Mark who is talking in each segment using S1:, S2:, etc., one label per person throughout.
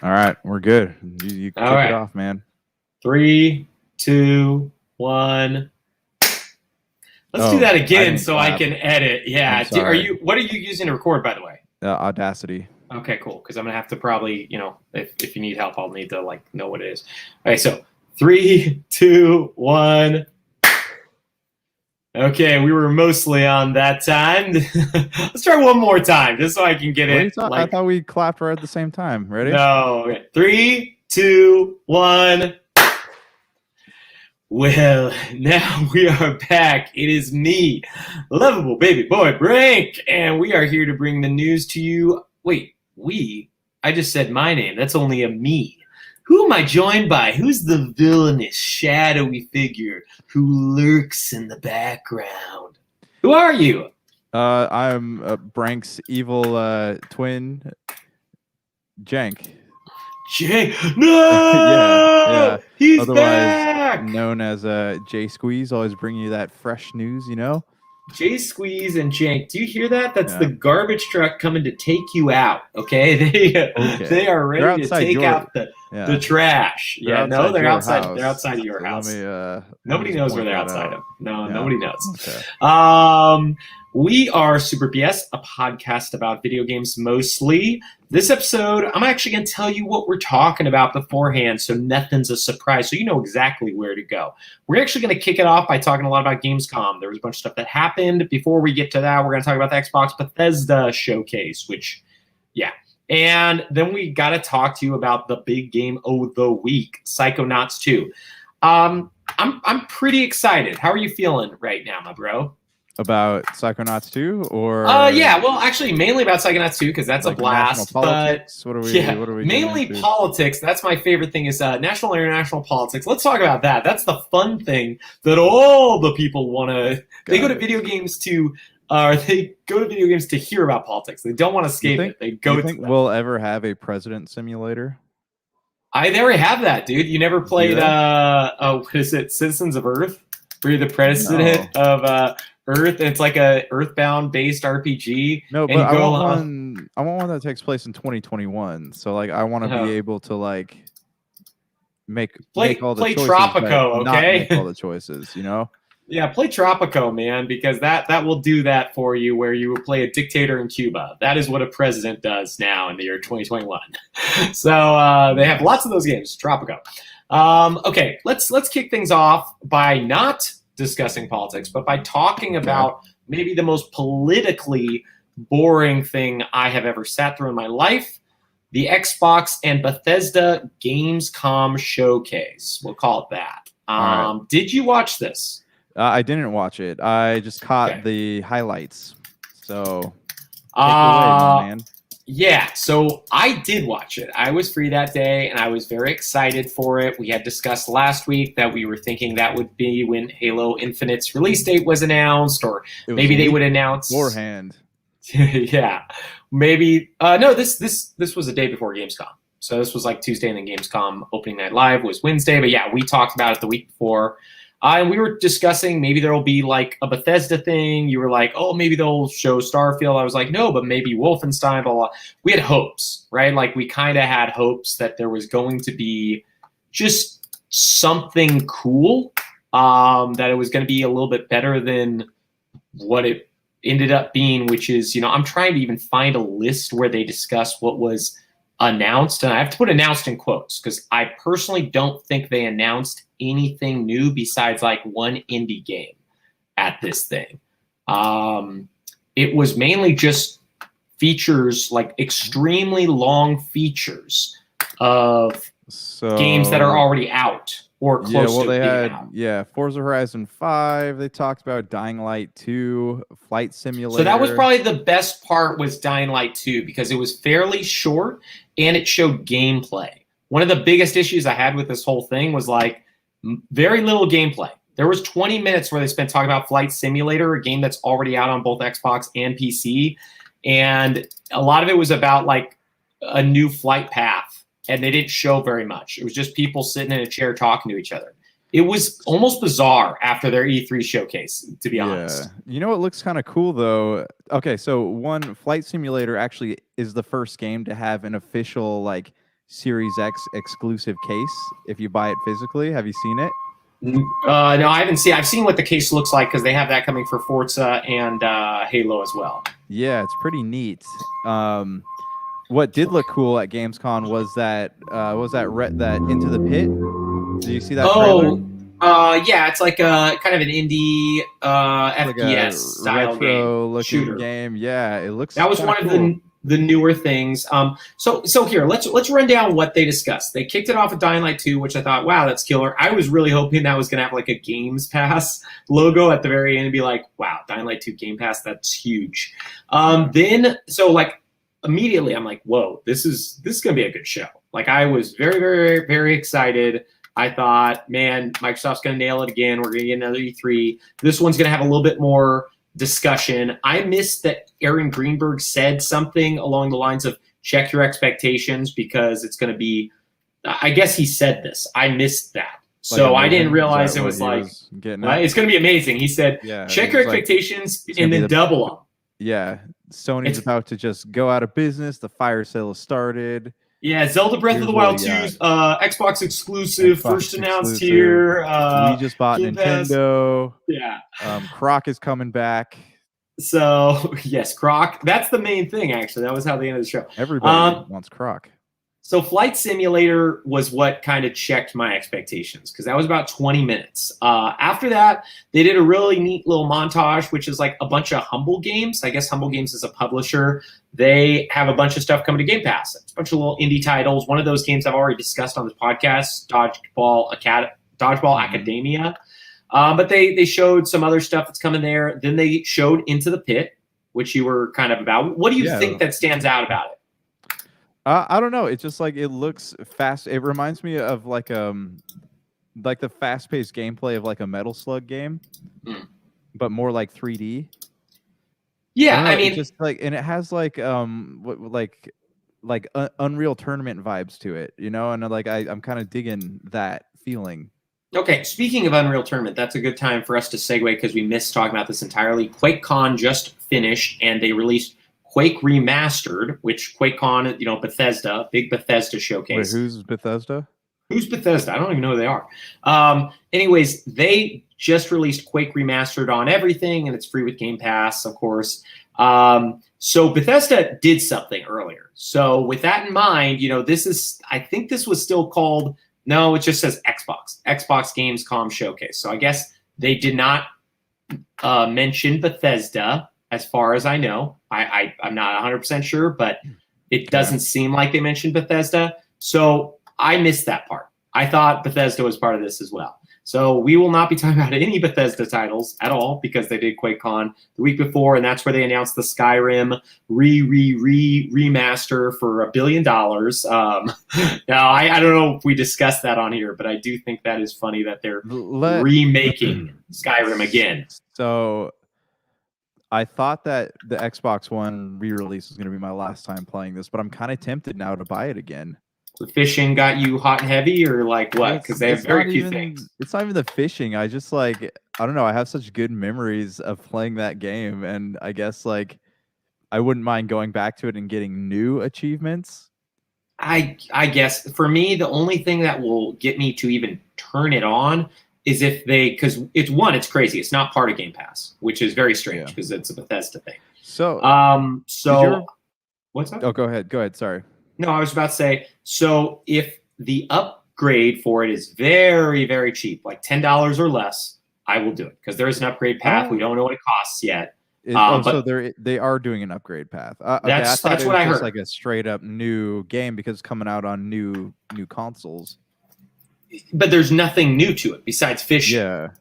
S1: All right, we're good. You
S2: All
S1: kick it
S2: right.
S1: off, man.
S2: 3, 2, 1. Let's do
S1: Oh,
S2: that
S1: I
S2: again
S1: didn't
S2: so I
S1: clap.
S2: can edit.
S1: I'm
S2: Yeah. Are
S1: sorry.
S2: you? What are you using to record, by the way?
S1: Audacity.
S2: Okay, cool. Because I'm gonna have to probably, if you need help, I'll need to know what it is. Okay, so 3, 2, 1. Okay, we were mostly on that time. Let's try one more time, just so I can get
S1: What are you
S2: it.
S1: talking? I thought we clapped right at the same time. Ready?
S2: No. Okay. 3, 2, 1. Well, now we are back. It is me, lovable baby boy Brink, and we are here to bring the news to you. Wait, we? I just said my name. That's only a me. Who am I joined by? Who's the villainous, shadowy figure who lurks in the background? Who are you?
S1: I'm Brank's evil twin, Jank.
S2: Jay.
S1: Yeah.
S2: No! He's
S1: Otherwise
S2: back!
S1: known as J Squeeze, always bringing you that fresh news.
S2: Jay Squeeze and Jank, do you hear that? That's the
S1: Yeah.
S2: garbage truck coming to take you out. Okay, they
S1: Okay.
S2: are
S1: They're
S2: ready to
S1: outside
S2: take
S1: your.
S2: out the
S1: Yeah.
S2: trash.
S1: They're
S2: Yeah, no,
S1: outside
S2: they're
S1: your
S2: outside. They're
S1: house.
S2: outside of your
S1: So let
S2: house.
S1: me
S2: Nobody
S1: just
S2: knows where
S1: point
S2: they're
S1: that
S2: outside
S1: out.
S2: of. No,
S1: Yeah.
S2: nobody knows.
S1: Okay.
S2: We are Super PS, a podcast about video games mostly. This episode, I'm actually going to tell you what we're talking about beforehand, so nothing's a surprise, so you know exactly where to go. We're actually going to kick it off by talking a lot about Gamescom. There was a bunch of stuff that happened. Before we get to that, we're going to talk about the Xbox Bethesda showcase, which, yeah. And then we got to talk to you about the big game of the week, Psychonauts 2. I'm pretty excited. How are you feeling right now, my bro?
S1: About Psychonauts 2 or
S2: Yeah, well, actually, mainly about Psychonauts 2 because that's a
S1: like national
S2: blast. But
S1: politics? What are we
S2: yeah,
S1: getting
S2: mainly
S1: into?
S2: politics. That's my favorite thing is national and international politics. Let's talk about that. That's the fun thing that all the people want to. They go
S1: Got
S2: to
S1: it.
S2: video games to. They go to video games to hear about politics. They don't want to escape it. They go
S1: You
S2: to
S1: think
S2: them.
S1: we'll ever have a president simulator?
S2: They already have that, dude. You never
S1: Do
S2: played
S1: they?
S2: what is it, Citizens of Earth? Where you're the president
S1: No.
S2: of Earth, and it's like a Earthbound based RPG,
S1: No,
S2: and
S1: but
S2: you
S1: I
S2: go
S1: want
S2: along.
S1: one. I want one that takes place in 2021. So like, I want to be
S2: Oh.
S1: able to like make all the
S2: Play
S1: choices, but
S2: Tropico,
S1: not make all
S2: okay?
S1: the choices. You know?
S2: Yeah, play Tropico, man, because that will do that for you. Where you will play a dictator in Cuba. That is what a president does now in the year 2021. So they have lots of those games. Tropico. Okay, let's kick things off by not discussing politics, but by talking about maybe the most politically boring thing I have ever sat through in my life. The Xbox and Bethesda Gamescom showcase. We'll call it that.
S1: All right.
S2: Did you watch this?
S1: I didn't watch it. I just caught
S2: Okay.
S1: the highlights. So take it away, my man.
S2: Yeah, so I did watch it. I was free that day, and I was very excited for it. We had discussed last week that we were thinking that would be when Halo Infinite's release date was announced, or
S1: It was
S2: maybe they
S1: leaked
S2: would announce
S1: beforehand.
S2: yeah, maybe. No, this was the day before Gamescom. So this was like Tuesday, and then Gamescom opening night live was Wednesday. But yeah, we talked about it the week before. And we were discussing maybe there'll be like a Bethesda thing. You were like, oh, maybe they'll show Starfield. I was like, no, but maybe Wolfenstein, blah, blah. We had hopes, right? Like we kind of had hopes that there was going to be just something cool, that it was going to be a little bit better than what it ended up being, which is, I'm trying to even find a list where they discuss what was announced. And I have to put announced in quotes because I personally don't think they announced anything new besides like one indie game at this thing. It was mainly just features, like extremely long features of games that are already out or close to being out.
S1: Forza Horizon 5. They talked about Dying Light 2, Flight Simulator.
S2: So that was probably the best part was Dying Light 2 because it was fairly short and it showed gameplay. One of the biggest issues I had with this whole thing was like very little gameplay. There was 20 minutes where they spent talking about Flight Simulator, a game that's already out on both Xbox and PC. And a lot of it was about like a new flight path. And they didn't show very much. It was just people sitting in a chair talking to each other. It was almost bizarre after their E3 showcase, to be honest.
S1: You know what looks kind of cool, though? Okay, so Flight Simulator actually is the first game to have an official, like, Series X exclusive case if you buy it physically. Have you seen it?
S2: No, I haven't seen. I've seen what the case looks like because they have that coming for Forza and Halo as well.
S1: Yeah, it's pretty neat. What did look cool at Gamescom was that Into the Pit. Did you see that trailer?
S2: Oh, yeah, it's like a kind of an indie
S1: Like a
S2: FPS style game
S1: retro looking
S2: shooter.
S1: game. Yeah, it looks
S2: That was
S1: kind of
S2: one of
S1: cool.
S2: the newer things. So here let's run down what they discussed. They kicked it off with Dying Light 2, which I thought, wow, that's killer. I was really hoping that was gonna have like a Games Pass logo at the very end and be like, wow, Dying Light 2 Game Pass, that's huge. Then so like immediately I'm like, whoa, this is gonna be a good show. Like I was very, very, very excited. I thought, man, Microsoft's gonna nail it again. We're gonna get another E3. This one's gonna have a little bit more discussion. I missed that Aaron Greenberg said something along the lines of check your expectations because it's going to be, I guess he said this. I missed that.
S1: Like
S2: So I didn't
S1: amazing? Is
S2: realize
S1: that
S2: it
S1: what
S2: was
S1: he
S2: like,
S1: was getting at?
S2: it's going to be amazing. He said,
S1: Yeah,
S2: check
S1: he
S2: your
S1: was like,
S2: expectations
S1: it's gonna
S2: and
S1: be
S2: then
S1: the
S2: double them.
S1: yeah. Sony's
S2: It's,
S1: about to just go out of business. The fire sale has started.
S2: yeah, Zelda Breath of
S1: Here's
S2: the
S1: what
S2: Wild
S1: we
S2: 2's
S1: got.
S2: Xbox exclusive,
S1: Xbox
S2: first announced
S1: exclusive.
S2: here.
S1: We just bought
S2: Game Pass.
S1: Nintendo.
S2: Yeah.
S1: Croc is coming back.
S2: So, yes, Croc. That's the main thing, actually. That was how they ended the show.
S1: Everybody wants Croc.
S2: So Flight Simulator was what kind of checked my expectations because that was about 20 minutes. After that, they did a really neat little montage, which is like a bunch of Humble Games. I guess Humble Games is a publisher. They have a bunch of stuff coming to Game Pass. It's a bunch of little indie titles. One of those games I've already discussed on this podcast, Dodgeball Academia. But they showed some other stuff that's coming there. Then they showed Into the Pit, which you were kind of about. What do you think that stands out about it?
S1: I don't know. It's just like it looks fast. It reminds me of like the fast-paced gameplay of like a Metal Slug game, but more like 3D.
S2: Yeah,
S1: I mean,
S2: mean,
S1: just like, and it has like Unreal Tournament vibes to it, you know. And like I'm kind of digging that feeling.
S2: okay, speaking of Unreal Tournament, that's a good time for us to segue because we missed talking about this entirely. QuakeCon just finished, and they released Quake Remastered, which QuakeCon, Bethesda, big Bethesda showcase.
S1: Wait, who's Bethesda?
S2: Who's Bethesda? I don't even know who they are. Anyways, they just released Quake Remastered on everything, and it's free with Game Pass, of course. So Bethesda did something earlier. So with that in mind, I think this was still called, no, it just says Xbox Gamescom Showcase. So I guess they did not mention Bethesda as far as I know. I'm not 100% sure, but it doesn't seem like they mentioned Bethesda. So I missed that part. I thought Bethesda was part of this as well. So we will not be talking about any Bethesda titles at all because they did QuakeCon the week before, and that's where they announced the Skyrim remaster for $1 billion. Now, I don't know if we discussed that on here, but I do think that is funny that they're remaking Skyrim again.
S1: So I thought that the Xbox One re-release was going to be my last time playing this, but I'm kind of tempted now to buy it again.
S2: The fishing got you hot and heavy, or like what? Because they have very few things.
S1: It's not even the fishing. I just I don't know. I have such good memories of playing that game, and I guess I wouldn't mind going back to it and getting new achievements.
S2: I guess for me, the only thing that will get me to even turn it on is if because it's crazy. It's not part of Game Pass, which is very strange because it's a Bethesda thing.
S1: So,
S2: what's up?
S1: Oh, go ahead. Sorry.
S2: No, I was about to say, so if the upgrade for it is very, very cheap, like $10 or less, I will do it because there is an upgrade path. We don't know what it costs yet.
S1: So they are doing an upgrade path.
S2: That's what I heard.
S1: Like a straight up new game because it's coming out on new consoles.
S2: But there's nothing new to it besides fishing.
S1: Yeah.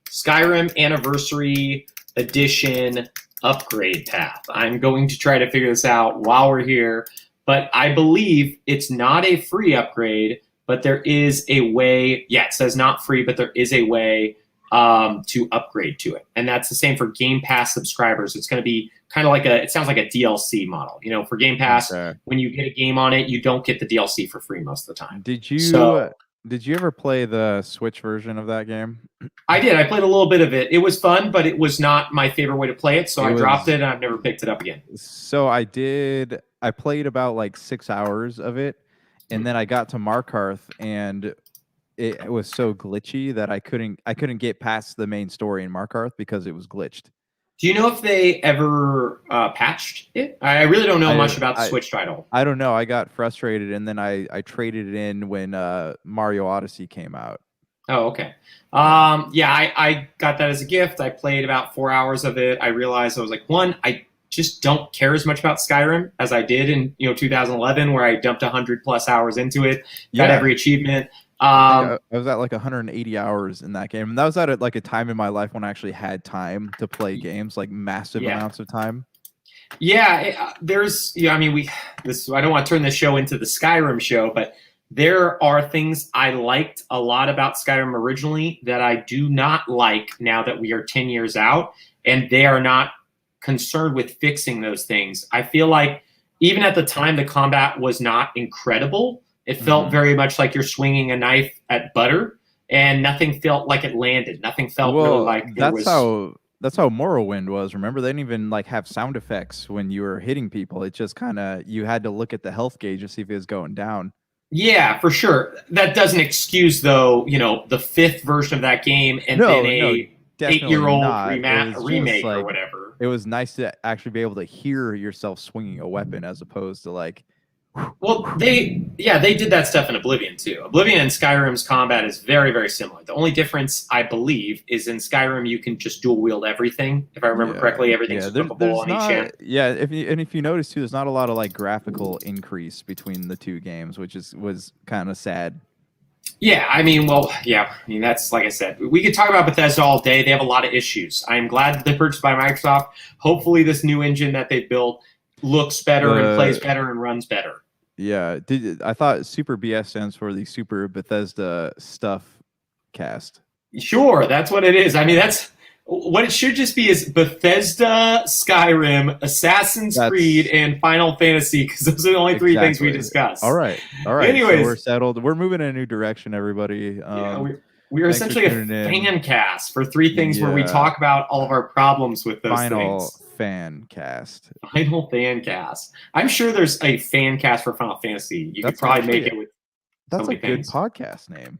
S2: Skyrim Anniversary Edition upgrade path. I'm going to try to figure this out while we're here, but I believe it's not a free upgrade, but there is a way. Yeah, it says not free, but there is a way to upgrade to it. And that's the same for Game Pass subscribers. It's going to be kind of it sounds like a DLC model. For Game Pass, when you get a game on it, you don't get the DLC for free most of the time.
S1: Did you Did you ever play the Switch version of that game?
S2: I did. I played a little bit of it. It was fun, but it was not my favorite way to play it, so
S1: It
S2: I dropped
S1: was
S2: it and I've never picked it up again.
S1: so I played about like 6 hours of it, and then I got to Markarth, and it was so glitchy that I couldn't get past the main story in Markarth because it was glitched.
S2: Do you know if they ever patched it? I really don't know
S1: I
S2: much about the
S1: I
S2: Switch title.
S1: I don't know. I got frustrated, and then I traded it in when Mario Odyssey came out.
S2: Oh, okay.
S1: Yeah.
S2: Yeah, I got that as a gift. I played about 4 hours of it. I realized I was like, one, I just don't care as much about Skyrim as I did in 2011, where I dumped 100+ hours into it, got
S1: Yeah.
S2: every achievement.
S1: I think I was at like 180 hours in that game, and that was at like a time in my life when I actually had time to play games, like massive
S2: Yeah,
S1: amounts of time.
S2: yeah. There's, I mean, I don't want to turn this show into the Skyrim show, but there are things I liked a lot about Skyrim originally that I do not like now that we are 10 years out, and they are not concerned with fixing those things. I feel like even at the time, the combat was not incredible. It felt
S1: Mhm.
S2: very much like you're swinging a knife at butter, and nothing felt like it landed. Nothing felt really
S1: Well,
S2: like there was.
S1: that's how Morrowind was. Remember, they didn't even like have sound effects when you were hitting people. It just kind of you had to look at the health gauge to see if it was going down.
S2: Yeah, for sure. That doesn't excuse, though, the fifth version of that game and then
S1: No,
S2: a
S1: definitely
S2: eight-year-old
S1: not. It was just
S2: remake or
S1: like
S2: whatever.
S1: it was nice to actually be able to hear yourself swinging a weapon as opposed to like
S2: Well, they did that stuff in Oblivion too. Oblivion and Skyrim's combat is very, very similar. The only difference, I believe, is in Skyrim you can just dual wield everything. If I remember
S1: yeah,
S2: correctly, everything's
S1: yeah.
S2: equipable
S1: There's
S2: on each
S1: not
S2: hand.
S1: yeah. If you notice too, there's not a lot of like graphical increase between the two games, which was kind of sad.
S2: Yeah, I mean, well, yeah, I mean that's like I said. We could talk about Bethesda all day. They have a lot of issues. I am glad that they're purchased by Microsoft. Hopefully, this new engine that they built looks better and plays
S1: The
S2: better and runs better.
S1: Yeah, I thought Super BS stands for the Super Bethesda Stuff Cast.
S2: Sure, that's what it is. I mean, that's what it should just be is Bethesda, Skyrim, Assassin's Creed,
S1: That's
S2: and Final Fantasy because those are the only three things we
S1: exactly.
S2: discuss.
S1: All right. So we're
S2: Anyways,
S1: settled. We're moving in a new direction, everybody.
S2: yeah, we're
S1: Thanks for
S2: essentially a
S1: tuning in.
S2: fan cast for three things where we
S1: Yeah,
S2: talk about all of our problems with those
S1: final
S2: things.
S1: fan cast.
S2: Final fan cast. I'm sure there's a fan cast for Final Fantasy. You could
S1: That's
S2: probably
S1: actually
S2: make it with so
S1: that's a
S2: many
S1: good
S2: things.
S1: podcast name.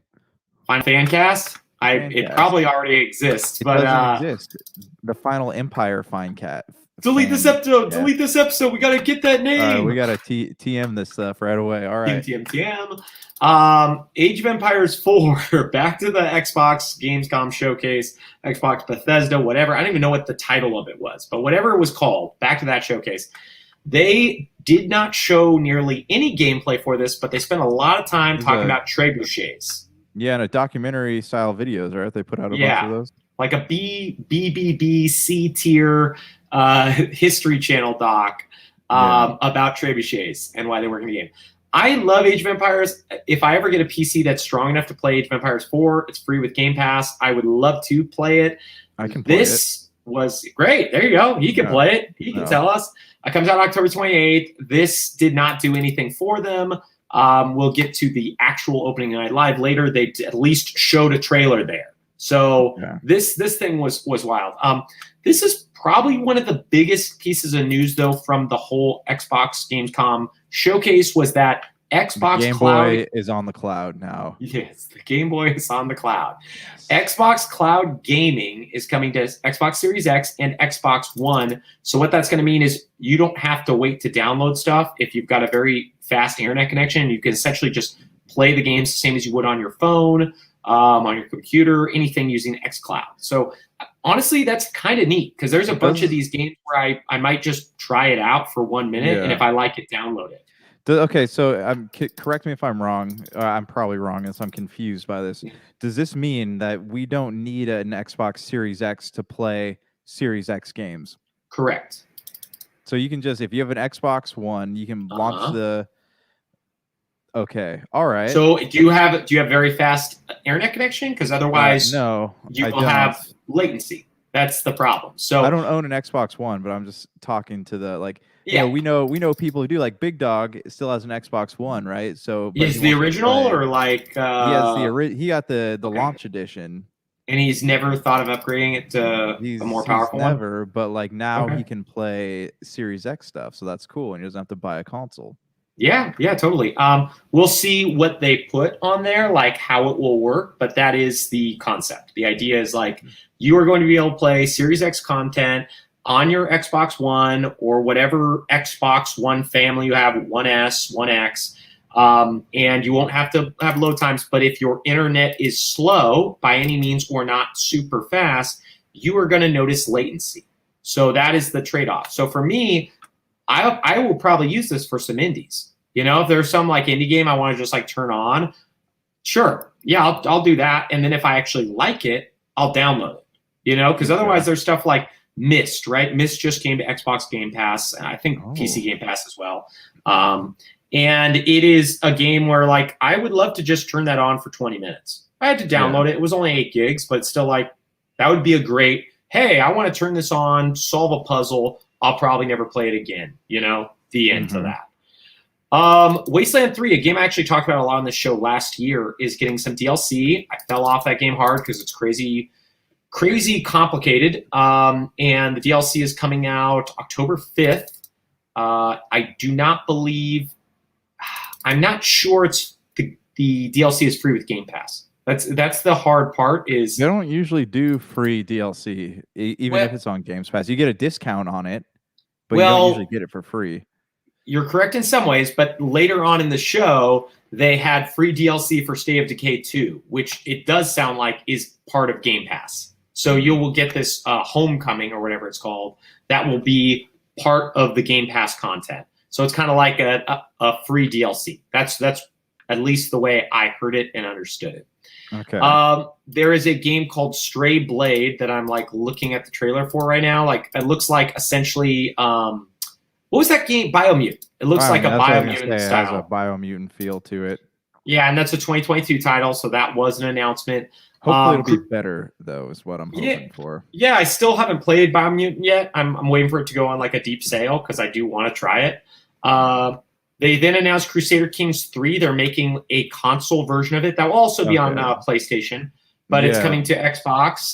S2: Final fan cast.
S1: Fan
S2: It
S1: cast.
S2: probably already exists,
S1: It
S2: but
S1: doesn't exist. The Final Empire Fine Cat.
S2: delete this
S1: Fan
S2: episode.
S1: cast.
S2: Delete this episode. We gotta get that name.
S1: We gotta TM this stuff right away. All right.
S2: TM. Age of Empires 4, back to the Xbox Gamescom showcase, Xbox Bethesda, whatever. I don't even know what the title of it was, but whatever it was called, back to that showcase. They did not show nearly any gameplay for this, but they spent a lot of time talking about trebuchets.
S1: Yeah, and a documentary style videos, right? They put out a bunch of those.
S2: Like a BBB C tier History Channel doc about trebuchets and why they work in the game. I love Age of Empires. If I ever get a PC that's strong enough to play Age of Empires 4, it's free with Game Pass. I would love to play it.
S1: I can play
S2: This was great. There you go. He can play it. He can tell us. It comes out October 28th. This did not do anything for them. We'll get to the actual opening night live later. They at least showed a trailer there. So this thing was wild. This is probably one of the biggest pieces of news, though, from the whole Xbox Gamescom showcase was that Xbox
S1: Game
S2: Cloud
S1: Boy is on the cloud now.
S2: Yes, the Game Boy is on the cloud. Yes. Xbox Cloud Gaming is coming to Xbox Series X and Xbox One. So what that's going to mean is you don't have to wait to download stuff. If you've got a very fast internet connection, you can essentially just play the games the same as you would on your phone, on your computer, anything using xCloud. So honestly, that's kind of neat because there's a bunch of these games where I might just try it out for 1 minute, and if I like it, download it.
S1: Okay, so correct me if I'm wrong. I'm probably wrong, and so I'm confused by this. Does this mean that we don't need an Xbox Series X to play Series X games?
S2: Correct.
S1: So you can just, if you have an Xbox One, you can launch the. Okay, all right.
S2: So do you have very fast internet connection? Because otherwise,
S1: no,
S2: you will have latency. That's the problem.
S1: I
S2: So
S1: don't own an Xbox One, but I'm just talking to the like,
S2: yeah,
S1: we know people who do, like Big Dog still has an Xbox One, right? So, but he
S2: is the
S1: wants to
S2: original
S1: play.
S2: or like
S1: He has he got the
S2: okay,
S1: launch edition.
S2: and he's never thought of upgrading it to a more
S1: He's
S2: powerful one.
S1: never, but like now
S2: Okay.
S1: he can play Series X stuff, so that's cool, and he doesn't have to buy a console.
S2: Yeah, yeah, totally. We'll see what they put on there, like how it will work, but that is the concept. The idea is like you are going to be able to play Series X content on your Xbox One or whatever Xbox One family you have, One S, One X, and you won't have to have load times. But if your internet is slow by any means or not super fast, you are going to notice latency. So that is the trade-off. So for me, I will probably use this for some indies. You know, if there's some like indie game I want to just like turn on, sure, yeah, I'll do that. And then if I actually like it, I'll download it. You know, because otherwise there's stuff like Myst, right? Myst just came to Xbox Game Pass, and I think PC Game Pass as well. And it is a game where like I would love to just turn that on for 20 minutes. I had to download it. It was only 8 gigs, but still like that would be a great, hey, I want to turn this on, solve a puzzle. I'll probably never play it again. You know, the end to that. Wasteland 3, a game I actually talked about a lot on this show last year, is getting some DLC. I fell off that game hard because it's crazy complicated. And the DLC is coming out October 5th. I do not believe, I'm not sure it's the DLC is free with Game Pass. That's the hard part is
S1: they don't usually do free DLC, even if it's on Games Pass. You get a discount on it, but you don't usually get it for free.
S2: You're correct in some ways, but later on in the show, they had free DLC for State of Decay 2, which it does sound like is part of Game Pass. So you will get this Homecoming or whatever it's called that will be part of the Game Pass content. So it's kind of like a free DLC. That's at least the way I heard it and understood it.
S1: Okay.
S2: There is a game called Stray Blade that I'm like looking at the trailer for right now. Like it looks like essentially, what was that game? Biomutant. It looks like a Biomutant style.
S1: It has a Biomutant feel to it.
S2: Yeah, and that's a 2022 title, so that was an announcement.
S1: Hopefully it'll be better, though, is what I'm hoping for.
S2: Yeah, I still haven't played Biomutant yet. I'm waiting for it to go on like a deep sale because I do want to try it. They then announced Crusader Kings 3. They're making a console version of it that will also be on PlayStation, but it's coming to Xbox.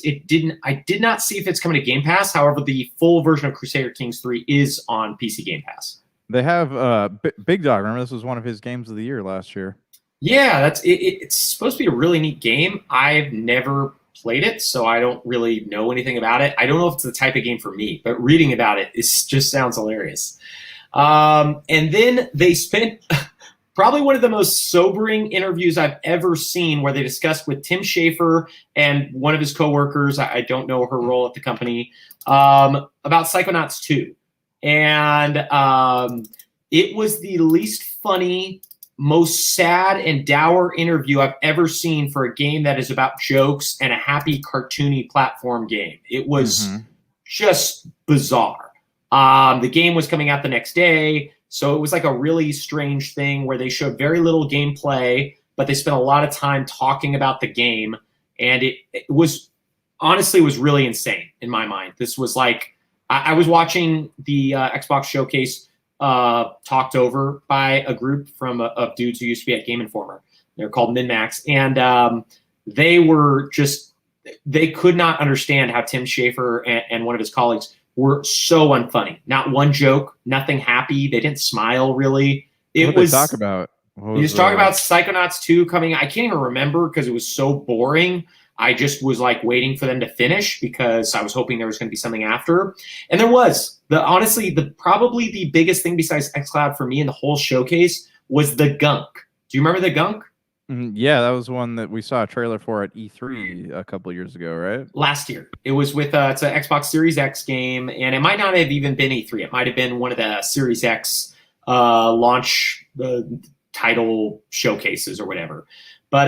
S2: I did not see if it's coming to Game Pass. However, the full version of Crusader Kings 3 is on PC Game Pass.
S1: They have Big Dog. Remember, this was one of his games of the year last year.
S2: Yeah, that's it. It's supposed to be a really neat game. I've never played it, so I don't really know anything about it. I don't know if it's the type of game for me, but reading about it just sounds hilarious. And then they spent probably one of the most sobering interviews I've ever seen where they discussed with Tim Schafer and one of his coworkers, I don't know her role at the company, about Psychonauts 2. And it was the least funny, most sad and dour interview I've ever seen for a game that is about jokes and a happy, cartoony platform game. It was just bizarre. The game was coming out the next day, so it was like a really strange thing where they showed very little gameplay, but they spent a lot of time talking about the game, and it was honestly was really insane in my mind. This was like I was watching the Xbox showcase talked over by a group of dudes who used to be at Game Informer. They're called MinMax, and they could not understand how Tim Schafer and one of his colleagues were so unfunny. Not one joke, nothing happy. They didn't smile really.
S1: What did they talk about?
S2: He was talking about Psychonauts 2 coming. I can't even remember because it was so boring. I just was like waiting for them to finish because I was hoping there was going to be something after. And there was. Probably the biggest thing besides xCloud for me in the whole showcase was the Gunk. Do you remember the Gunk?
S1: Yeah, that was one that we saw a trailer for at E3 a couple of years ago, right?
S2: Last year. It was with it's an Xbox Series X game, and it might not have even been E3. It might have been one of the Series X launch title showcases or whatever. But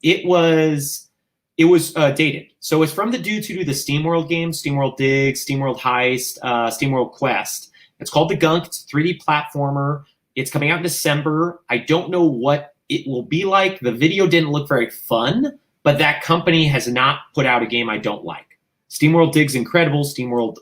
S2: it was dated. So it's from the dudes who do the SteamWorld games, SteamWorld Dig, SteamWorld Heist, SteamWorld Quest. It's called The Gunk. It's a 3D platformer. It's coming out in December. I don't know what it will be like. The video didn't look very fun, but that company has not put out a game I don't like. SteamWorld Dig's incredible. SteamWorld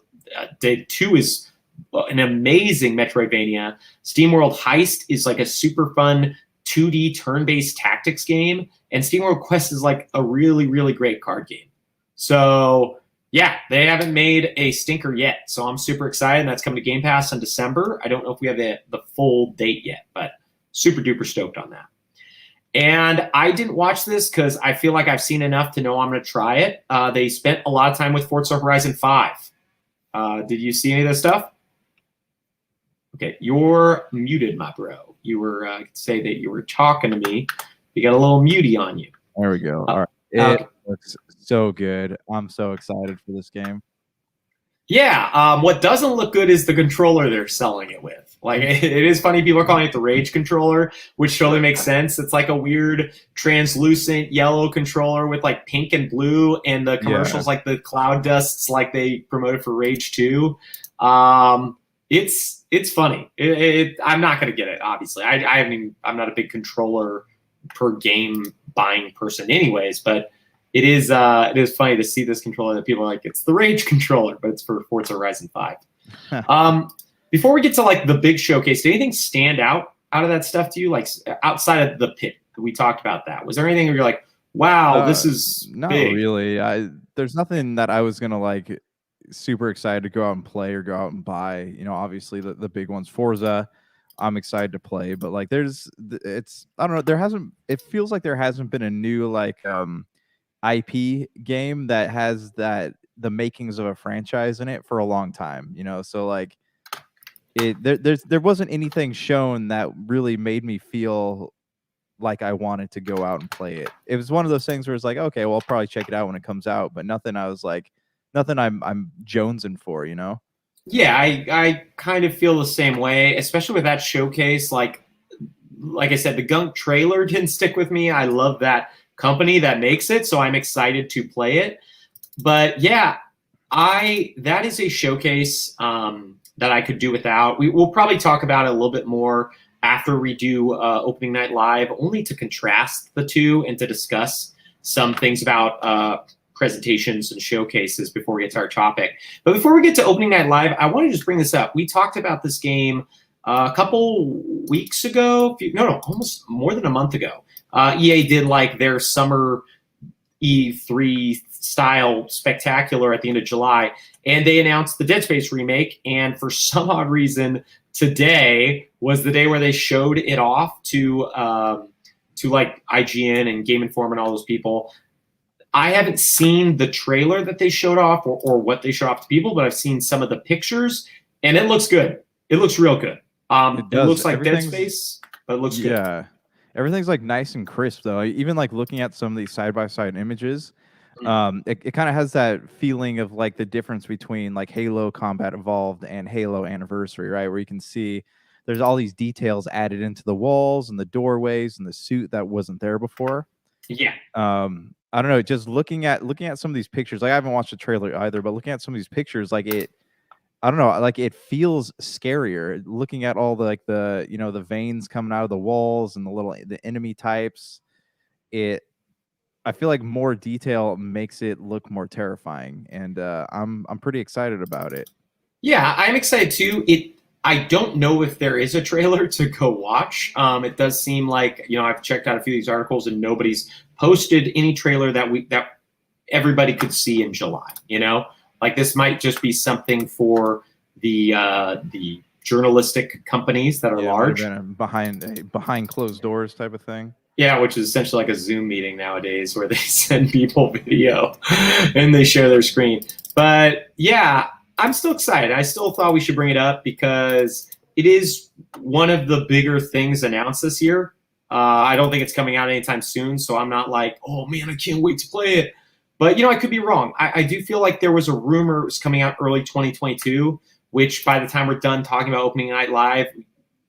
S2: Dig 2 is an amazing Metroidvania. SteamWorld Heist is like a super fun 2D turn-based tactics game, and SteamWorld Quest is like a really, really great card game. So yeah, they haven't made a stinker yet, so I'm super excited. And that's coming to Game Pass in December. I don't know if we have the full date yet, but super duper stoked on that. And I didn't watch this because I feel like I've seen enough to know I'm going to try it. They spent a lot of time with Forza Horizon 5. Did you see any of this stuff? Okay, you're muted, my bro. You were say that you were talking to me. You got a little muty on you.
S1: There we go. All right. It looks so good. I'm so excited for this game.
S2: Yeah, what doesn't look good is the controller they're selling it with. Like, it is funny people are calling it the Rage controller, which totally makes sense. It's like a weird translucent yellow controller with like pink and blue, and the commercials like the cloud dusts like they promoted for Rage 2. It's funny. I'm not gonna get it, obviously. I'm not a big controller per game buying person anyways, but it is funny to see this controller that people are like, it's the Rage controller, but it's for Forza Horizon 5. Before we get to like the big showcase, did anything stand out of that stuff to you? Like outside of the pit, we talked about that. Was there anything where you're like, wow, this is
S1: not
S2: big?
S1: Really. There's nothing that I was gonna like super excited to go out and play or go out and buy. You know, obviously the big ones, Forza, I'm excited to play, but like I don't know, it feels like there hasn't been a new like IP game that has the makings of a franchise in it for a long time, you know. So like there wasn't anything shown that really made me feel like I wanted to go out and play it. It was one of those things where it's like, okay, well, I'll probably check it out when it comes out, but nothing I'm jonesing for, you know.
S2: Yeah, I kind of feel the same way, especially with that showcase. Like I said, the Gunk trailer didn't stick with me. I love that company that makes it, so I'm excited to play it. But yeah, that is a showcase that I could do without. We'll probably talk about it a little bit more after we do opening night live, only to contrast the two and to discuss some things about presentations and showcases before we get to our topic. But before we get to opening night live, I want to just bring this up. We talked about this game a couple weeks ago. Almost more than a month ago. EA did like their summer E3 style spectacular at the end of July, and they announced the Dead Space remake. And for some odd reason, today was the day where they showed it off to like IGN and Game Informer and all those people. I haven't seen the trailer that they showed off or what they showed off to people, but I've seen some of the pictures, and it looks good. It looks real good. It looks like Dead Space, but it looks good.
S1: Yeah. Everything's like nice and crisp though. Even like looking at some of these side-by-side images, it kind of has that feeling of like the difference between like Halo Combat Evolved and Halo Anniversary, right? Where you can see there's all these details added into the walls and the doorways and the suit that wasn't there before.
S2: Yeah.
S1: I don't know, just looking at some of these pictures, like I haven't watched the trailer either, but looking at some of these pictures, like I don't know, like it feels scarier looking at all the like the, you know, the veins coming out of the walls and the enemy types. I feel like more detail makes it look more terrifying, and I'm pretty excited about it.
S2: Yeah, I'm excited too. I don't know if there is a trailer to go watch. It does seem like, you know, I've checked out a few of these articles and nobody's posted any trailer that everybody could see in July, you know? Like this might just be something for the journalistic companies that are large.
S1: Behind closed doors type of thing.
S2: Yeah, which is essentially like a Zoom meeting nowadays where they send people video and they share their screen. But yeah, I'm still excited. I still thought we should bring it up because it is one of the bigger things announced this year. I don't think it's coming out anytime soon, so I'm not like, oh man, I can't wait to play it. But, you know, I could be wrong. I do feel like there was a rumor it was coming out early 2022, which by the time we're done talking about opening night live,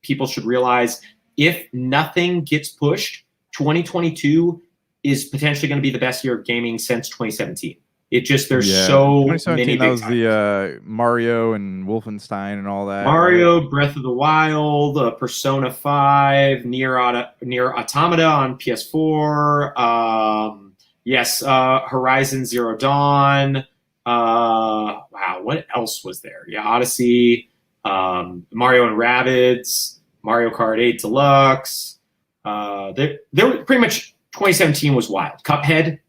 S2: people should realize if nothing gets pushed, 2022 is potentially going to be the best year of gaming since 2017. It just, there's so many.
S1: That was the Mario and Wolfenstein and all that.
S2: Mario, right? Breath of the Wild, Persona 5, Nier Automata on PS4. Yes, Horizon Zero Dawn. Wow, what else was there? Yeah, Odyssey, Mario and Rabbids, Mario Kart 8 Deluxe. There were pretty much 2017 was wild. Cuphead,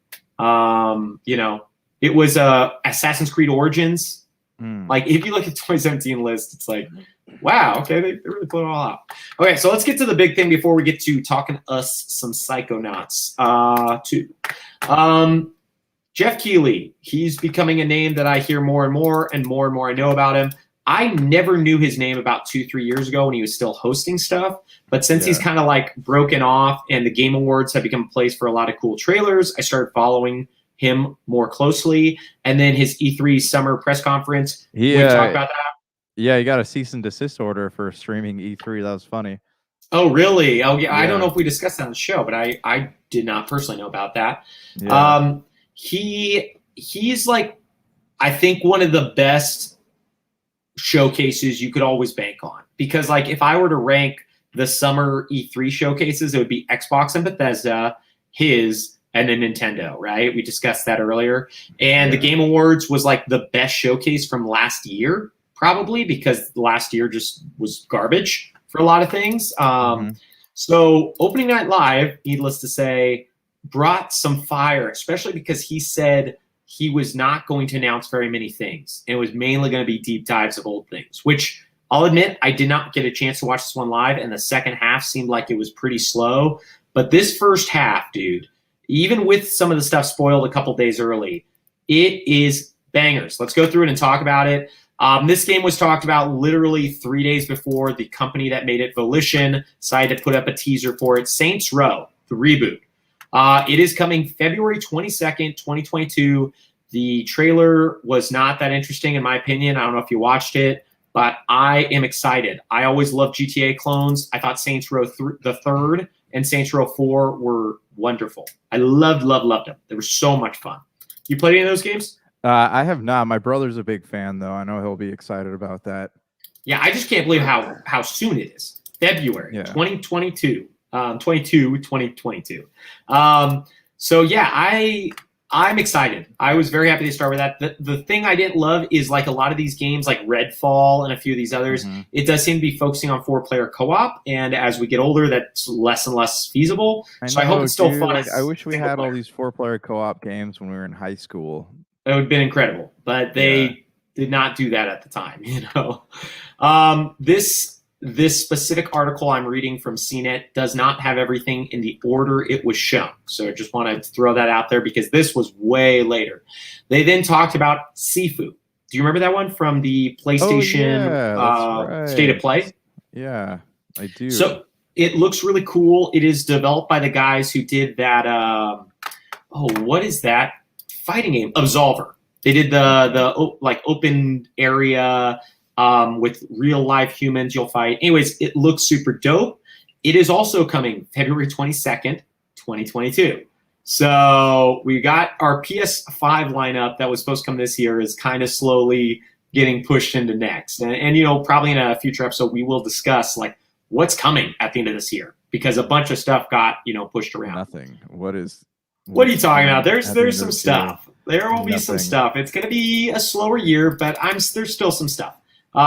S2: it was Assassin's Creed Origins.
S1: Mm.
S2: Like if you look at 2017 list, it's like, wow, okay, they really put it all out. Okay, so let's get to the big thing before we get to talking us some Psychonauts. Two. Jeff Keighley, he's becoming a name that I hear more and more and more and more I know about him. I never knew his name about 2-3 years ago when he was still hosting stuff. But since he's kind of like broken off and the Game Awards have become a place for a lot of cool trailers, I started following him more closely. And then his E3 summer press conference, we talked about that.
S1: Yeah, he got a cease and desist order for streaming E3. That was funny.
S2: Oh, really? Oh, yeah. I don't know if we discussed that on the show, but I did not personally know about that.
S1: Yeah.
S2: He's like, I think one of the best showcases you could always bank on, because like if I were to rank the summer E3 showcases, it would be Xbox and Bethesda, his, and then Nintendo, right? We discussed that earlier. And the Game Awards was like the best showcase from last year, probably because last year just was garbage for a lot of things. So Opening Night Live, needless to say, brought some fire, especially because he said he was not going to announce very many things. And it was mainly going to be deep dives of old things, which I'll admit I did not get a chance to watch this one live, and the second half seemed like it was pretty slow. But this first half, dude, even with some of the stuff spoiled a couple days early, it is bangers. Let's go through it and talk about it. This game was talked about literally 3 days before the company that made it, Volition, decided to put up a teaser for it. Saints Row, the reboot. It is coming February 22nd, 2022. The trailer was not that interesting, in my opinion. I don't know if you watched it, but I am excited. I always loved GTA clones. I thought Saints Row the third and Saints Row 4 were wonderful. I loved them. They were so much fun. You played any of those games?
S1: I have not. My brother's a big fan, though. I know he'll be excited about that.
S2: Yeah, I just can't believe how soon it is. February 2022. 2022. So yeah, I'm excited. I was very happy to start with that. The thing I didn't love is like a lot of these games like Redfall and a few of these others, it does seem to be focusing on 4-player co-op, and as we get older, that's less and less feasible. I hope it's still fun.
S1: Like, I wish we had all these 4-player co-op games when we were in high school.
S2: It would have been incredible, but they did not do that at the time, This specific article I'm reading from CNET does not have everything in the order it was shown. So I just want to throw that out there because this was way later. They then talked about Sifu. Do you remember that one from the PlayStation State of Play?
S1: Yeah, I do.
S2: So it looks really cool. It is developed by the guys who did that. What is that fighting game? Absolver. They did the like open area with real life humans you'll fight. Anyways, it looks super dope. It is also coming February 22nd, 2022. So we got our PS5 lineup that was supposed to come this year is kind of slowly getting pushed into next. And probably in a future episode, we will discuss like what's coming at the end of this year because a bunch of stuff got, pushed around.
S1: Nothing. What are
S2: you talking about? There's some stuff. There will be some stuff. It's going to be a slower year, but there's still some stuff.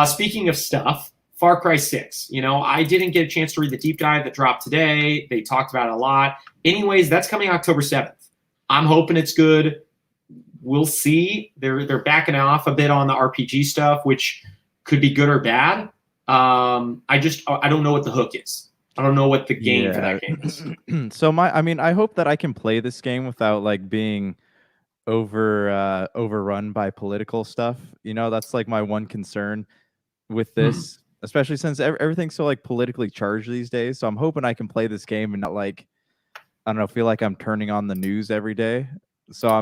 S2: Speaking of stuff, Far Cry 6. I didn't get a chance to read the deep dive that dropped today. They talked about it a lot. Anyways, that's coming October 7th. I'm hoping it's good. We'll see. They're backing off a bit on the RPG stuff, which could be good or bad. I don't know what the hook is. I don't know what the game for that game is.
S1: So I hope that I can play this game without like being overrun by political stuff. That's like my one concern with this, especially since everything's so like politically charged these days. So I'm hoping I can play this game and not like, I don't know, feel like I'm turning on the news every day. So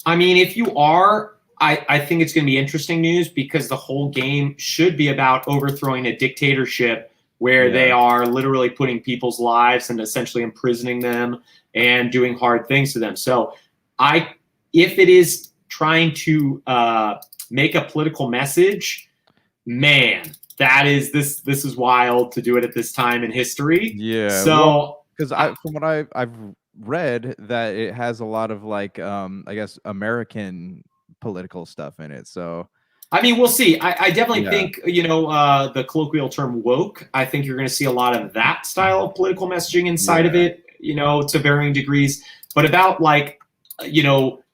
S2: if you are, I think it's going to be interesting news because the whole game should be about overthrowing a dictatorship where they are literally putting people's lives and essentially imprisoning them and doing hard things to them. So if it is trying to make a political message, man, this is wild to do it at this time in history.
S1: Yeah.
S2: So
S1: because from what I've read that it has a lot of like I guess American political stuff in it. So
S2: I mean, we'll see. I definitely
S1: yeah.
S2: think, the colloquial term woke, I think you're going to see a lot of that style of political messaging inside of
S1: Yeah.
S2: it, to varying degrees. But about like,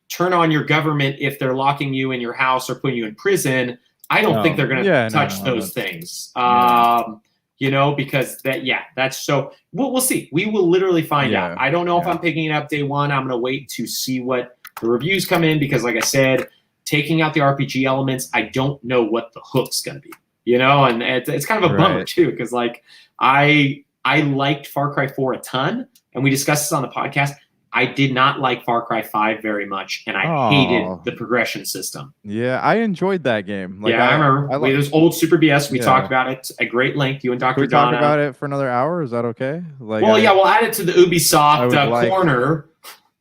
S2: turn on your government if they're locking you in your house or putting you in prison, I don't think
S1: Oh,
S2: they're going to
S1: yeah, no,
S2: touch
S1: no,
S2: those
S1: that's
S2: things.
S1: yeah.
S2: Because that's so we'll see. We will literally find out.
S1: Yeah.
S2: I don't know if
S1: Yeah.
S2: I'm picking it up day one. I'm going to wait to see what the reviews come in because, like I said, taking out the RPG elements, I don't know what the hook's going to be, and it's kind of a bummer
S1: Right.
S2: too because like I liked Far Cry 4 a ton, and we discussed this on the podcast. I did not like Far Cry 5 very much, and I hated
S1: Oh.
S2: the progression system.
S1: Yeah, I enjoyed that game. Like
S2: Yeah, I remember.
S1: I
S2: We
S1: like
S2: there's old Super BS. We talked
S1: yeah.
S2: about it at great length. You and
S1: Can
S2: Dr.
S1: we talk
S2: Donna.
S1: about it for another hour? Is that okay? Like
S2: Well, yeah, we'll add it to the
S1: I
S2: Ubisoft
S1: would like
S2: corner.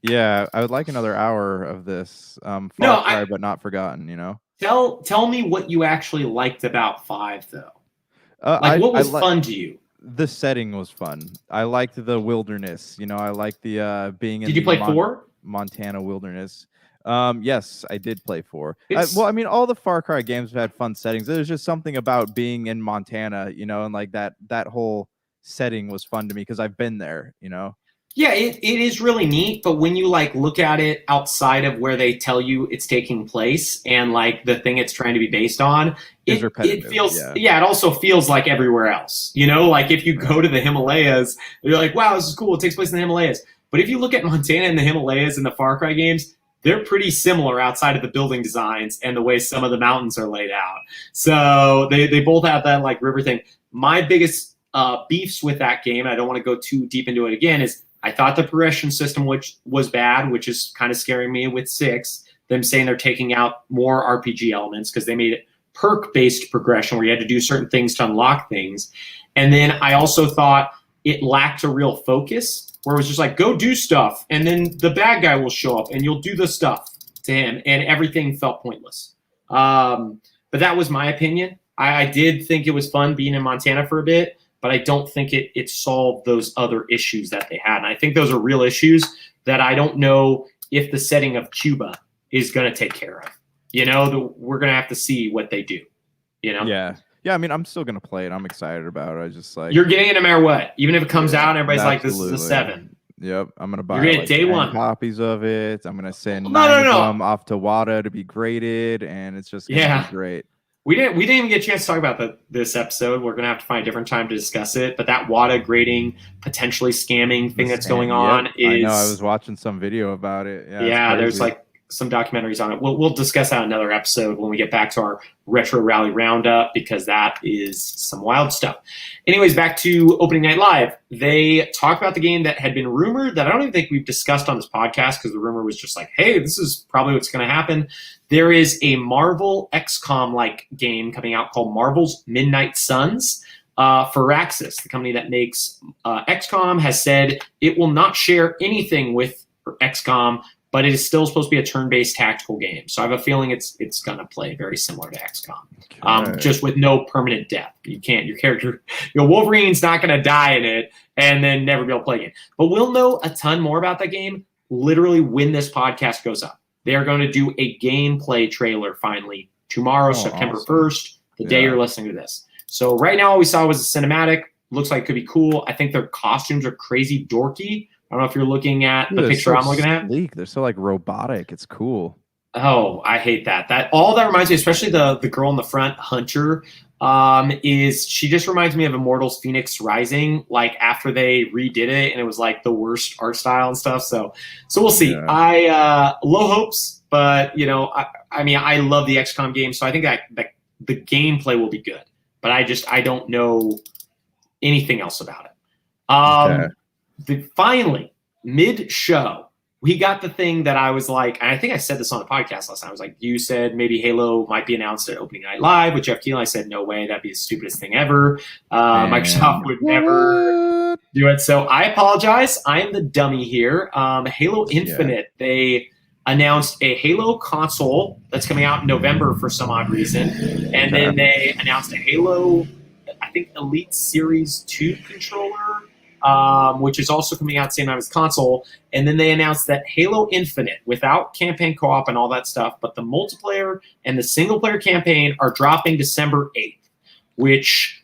S1: yeah, I would like another hour of this.
S2: No,
S1: Far Cry but not forgotten.
S2: Tell me what you actually liked about 5, though.
S1: I
S2: What
S1: I
S2: was
S1: like
S2: fun to you?
S1: the setting was fun. I liked the wilderness. I liked the being in
S2: Did you
S1: the
S2: play 4?
S1: Montana wilderness. Yes, I did play 4.
S2: It's
S1: Well, I mean, all the Far Cry games have had fun settings. There's just something about being in Montana, and like that whole setting was fun to me because I've been there.
S2: Yeah, it is really neat, but when you like look at it outside of where they tell you it's taking place and like the thing it's trying to be based on,
S1: It's
S2: it
S1: repetitive,
S2: feels
S1: yeah.
S2: it also feels like everywhere else. Like if you go to the Himalayas, you're like, wow, this is cool. It takes place in the Himalayas. But if you look at Montana and the Himalayas in the Far Cry games, they're pretty similar outside of the building designs and the way some of the mountains are laid out. So they both have that like river thing. My biggest beefs with that game, and I don't want to go too deep into it again, is I thought the progression system, which was bad, which is kind of scaring me with 6, them saying they're taking out more RPG elements because they made it perk-based progression where you had to do certain things to unlock things. And then I also thought it lacked a real focus where it was just like, go do stuff, and then the bad guy will show up and you'll do the stuff to him, and everything felt pointless. But that was my opinion. I did think it was fun being in Montana for a bit, but I don't think it solved those other issues that they had. And I think those are real issues that I don't know if the setting of Cuba is going to take care of. We're going to have to see what they do.
S1: Yeah. Yeah, I mean, I'm still gonna play it. I'm excited about it. I just like
S2: you're getting it no matter what, even if it comes out and everybody's
S1: absolutely.
S2: like, this is a 7.
S1: Yep, I'm gonna buy
S2: You're getting
S1: like
S2: day
S1: 10
S2: one
S1: copies of it. I'm gonna send
S2: No,
S1: 9
S2: no.
S1: of them off to WADA to be graded, and it's just gonna be great.
S2: We didn't even get a chance to talk about this episode. We're gonna have to find a different time to discuss it. But that WADA grading, potentially scamming thing that's going on is.
S1: I know. I was watching some video about it.
S2: Yeah, there's like some documentaries on it. We'll discuss that in another episode when we get back to our Retro Rally Roundup because that is some wild stuff. Anyways, back to Opening Night Live. They talk about the game that had been rumored that I don't even think we've discussed on this podcast because the rumor was just like, hey, this is probably what's going to happen. There is a Marvel XCOM-like game coming out called Marvel's Midnight Suns. Firaxis, the company that makes XCOM, has said it will not share anything with XCOM, but it is still supposed to be a turn-based tactical game. So I have a feeling it's going to play very similar to XCOM, just with no permanent death. You can't, your character, Wolverine's not going to die in it and then never be able to play again. But we'll know a ton more about that game literally when this podcast goes up. They are going to do a gameplay trailer finally tomorrow, September 1st, the day you're listening to this. So right now all we saw was a cinematic. Looks like it could be cool. I think their costumes are crazy dorky. I don't know if you're looking at the picture I'm looking at.
S1: They're so like robotic. It's cool.
S2: Oh, I hate that. That reminds me, especially the girl in the front, Hunter, is she just reminds me of Immortals Phoenix Rising, like after they redid it and it was like the worst art style and stuff. So we'll see. Yeah. I low hopes, but I mean I love the XCOM game, so I think that the gameplay will be good. But I don't know anything else about it. Finally, mid-show, we got the thing that I was like, and I think I said this on the podcast last time. I was like, you said maybe Halo might be announced at Opening Night Live with Jeff Keighley. I said, no way, that'd be the stupidest thing ever. Microsoft would never do it. So I apologize. I am the dummy here. Halo Infinite, they announced a Halo console that's coming out in November for some odd reason. And then they announced a Halo, I think, Elite Series 2 controller. which is also coming out same time as console. And then they announced that Halo Infinite, without campaign co-op and all that stuff, but the multiplayer and the single-player campaign are dropping December 8th, which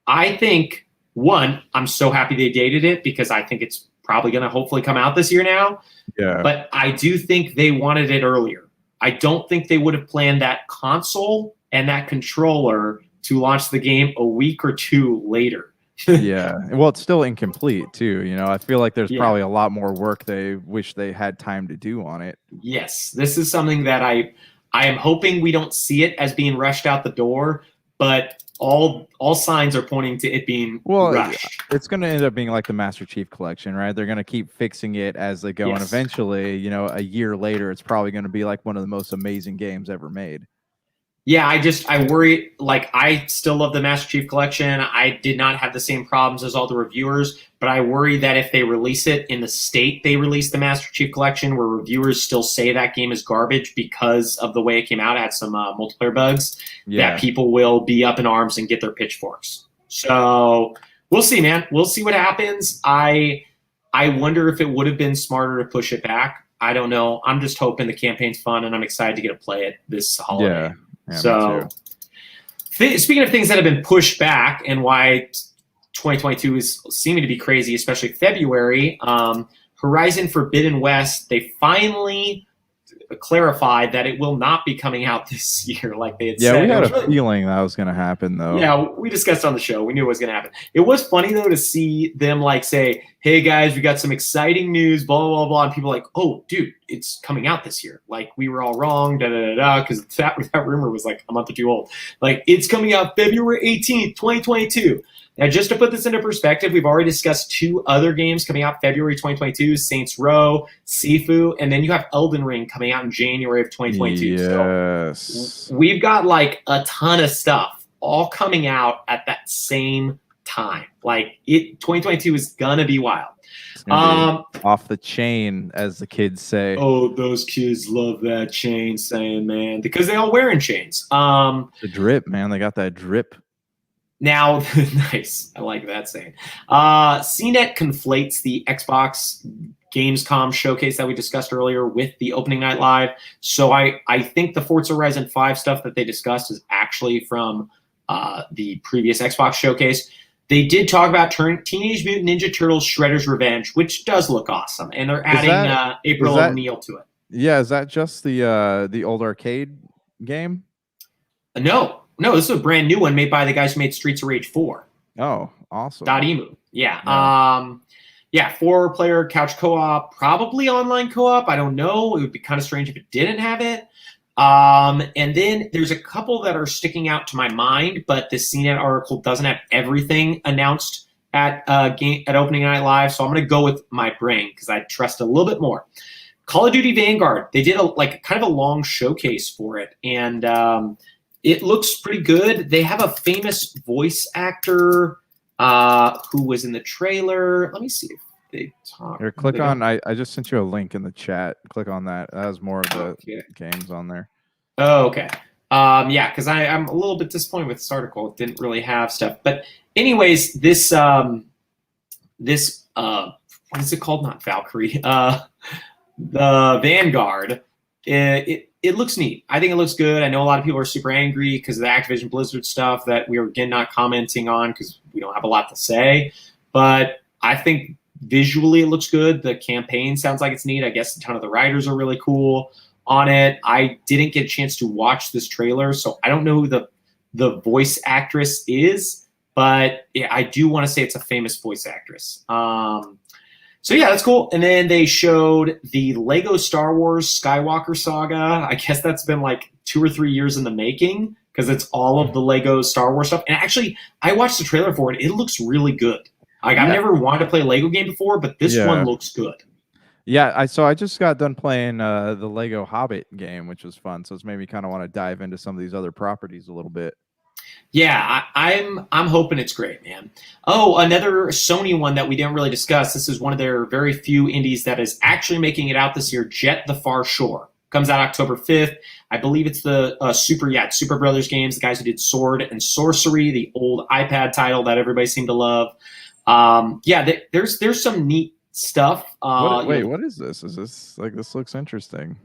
S2: I think, one, I'm so happy they dated it because I think it's probably going to hopefully come out this year now.
S1: Yeah.
S2: But I do think they wanted it earlier. I don't think they would have planned that console and that controller to launch the game a week or two later.
S1: Yeah. Well, it's still incomplete too. You know, I feel like there's
S2: Yeah.
S1: probably a lot more work they wish they had time to do on it.
S2: Yes, this is something that I am hoping we don't see it as being rushed out the door, but all signs are pointing to it being rushed.
S1: It's going to end up being like the Master Chief Collection, right? They're going to keep fixing it as they go, and eventually, you know, a year later, it's probably going to be like one of the most amazing games ever made.
S2: Yeah, I worry, like, I still love the Master Chief Collection. I did not have the same problems as all the reviewers, but I worry that if they release it in the state they released the Master Chief Collection, where reviewers still say that game is garbage because of the way it came out, it had some multiplayer bugs, that people will be up in arms and get their pitchforks. So we'll see, man. We'll see what happens. I wonder if it would have been smarter to push it back. I don't know. I'm just hoping the campaign's fun, and I'm excited to get to play it this holiday.
S1: Yeah. Yeah,
S2: so, speaking of things that have been pushed back and why 2022 is seeming to be crazy, especially February, Horizon Forbidden West, they finally clarified that it will not be coming out this year like they had said.
S1: Yeah, we had a feeling that was going to happen, though.
S2: Yeah, we discussed on the show. We knew it was going to happen. It was funny, though, to see them like say, hey, guys, we got some exciting news, blah, blah, blah. And people are like, oh, dude, it's coming out this year. Like, we were all wrong, da-da-da-da, because that rumor was like a month or two old. Like, it's coming out February 18th, 2022. Now, just to put this into perspective, we've already discussed two other games coming out February 2022, Saints Row, Sifu, and then you have Elden Ring coming out in January of 2022.
S1: Yes.
S2: So we've got like a ton of stuff all coming out at that same time. Like 2022 is gonna be wild.
S1: Off the chain, as the kids say.
S2: Oh, those kids love that chain saying, man, because they all wearing chains.
S1: The drip, man. They got that drip.
S2: Now, nice. I like that saying. CNET conflates the Xbox Gamescom showcase that we discussed earlier with the opening night live. So I think the Forza Horizon 5 stuff that they discussed is actually from the previous Xbox showcase. They did talk about Teenage Mutant Ninja Turtles Shredder's Revenge, which does look awesome. And they're adding April O'Neil to it.
S1: Yeah, is that just the old arcade game?
S2: No, this is a brand new one made by the guys who made Streets of Rage 4.
S1: Oh, awesome.
S2: .emu. Yeah. 4-player couch co-op, probably online co-op. I don't know. It would be kind of strange if it didn't have it. And then there's a couple that are sticking out to my mind, but the CNET article doesn't have everything announced at opening night live, so I'm going to go with my brain because I trust a little bit more. Call of Duty Vanguard. They did kind of a long showcase for it, and it looks pretty good. They have a famous voice actor who was in the trailer. Let me see if they talk.
S1: Here, click on. I just sent you a link in the chat. Click on that. That has more of the games on there.
S2: Oh, okay. Yeah, because I'm a little bit disappointed with this article. It didn't really have stuff. But anyways, this what is it called? Not Valkyrie. The Vanguard. It looks neat. I think it looks good. I know a lot of people are super angry because of the Activision Blizzard stuff that we are, again, not commenting on because we don't have a lot to say. But I think visually it looks good. The campaign sounds like it's neat. I guess a ton of the writers are really cool on it. I didn't get a chance to watch this trailer, so I don't know who the voice actress is. But yeah, I do want to say it's a famous voice actress. So yeah, that's cool. And then they showed the Lego Star Wars Skywalker saga. I guess that's been like 2 or 3 years in the making because it's all of the Lego Star Wars stuff. And actually, I watched the trailer for it. It looks really good. Like I've never wanted to play a Lego game before, but this one looks good.
S1: Yeah, I just got done playing the Lego Hobbit game, which was fun. So it's made me kind of want to dive into some of these other properties a little bit.
S2: Yeah, I'm hoping it's great, man. Oh, another Sony one that we didn't really discuss. This is one of their very few indies that is actually making it out this year. Jet the Far Shore comes out October 5th. I believe it's the Super Brothers games, the guys who did Sword and Sorcery, the old iPad title that everybody seemed to love. There's some neat stuff.
S1: Wait, what is this? Is this like this looks interesting?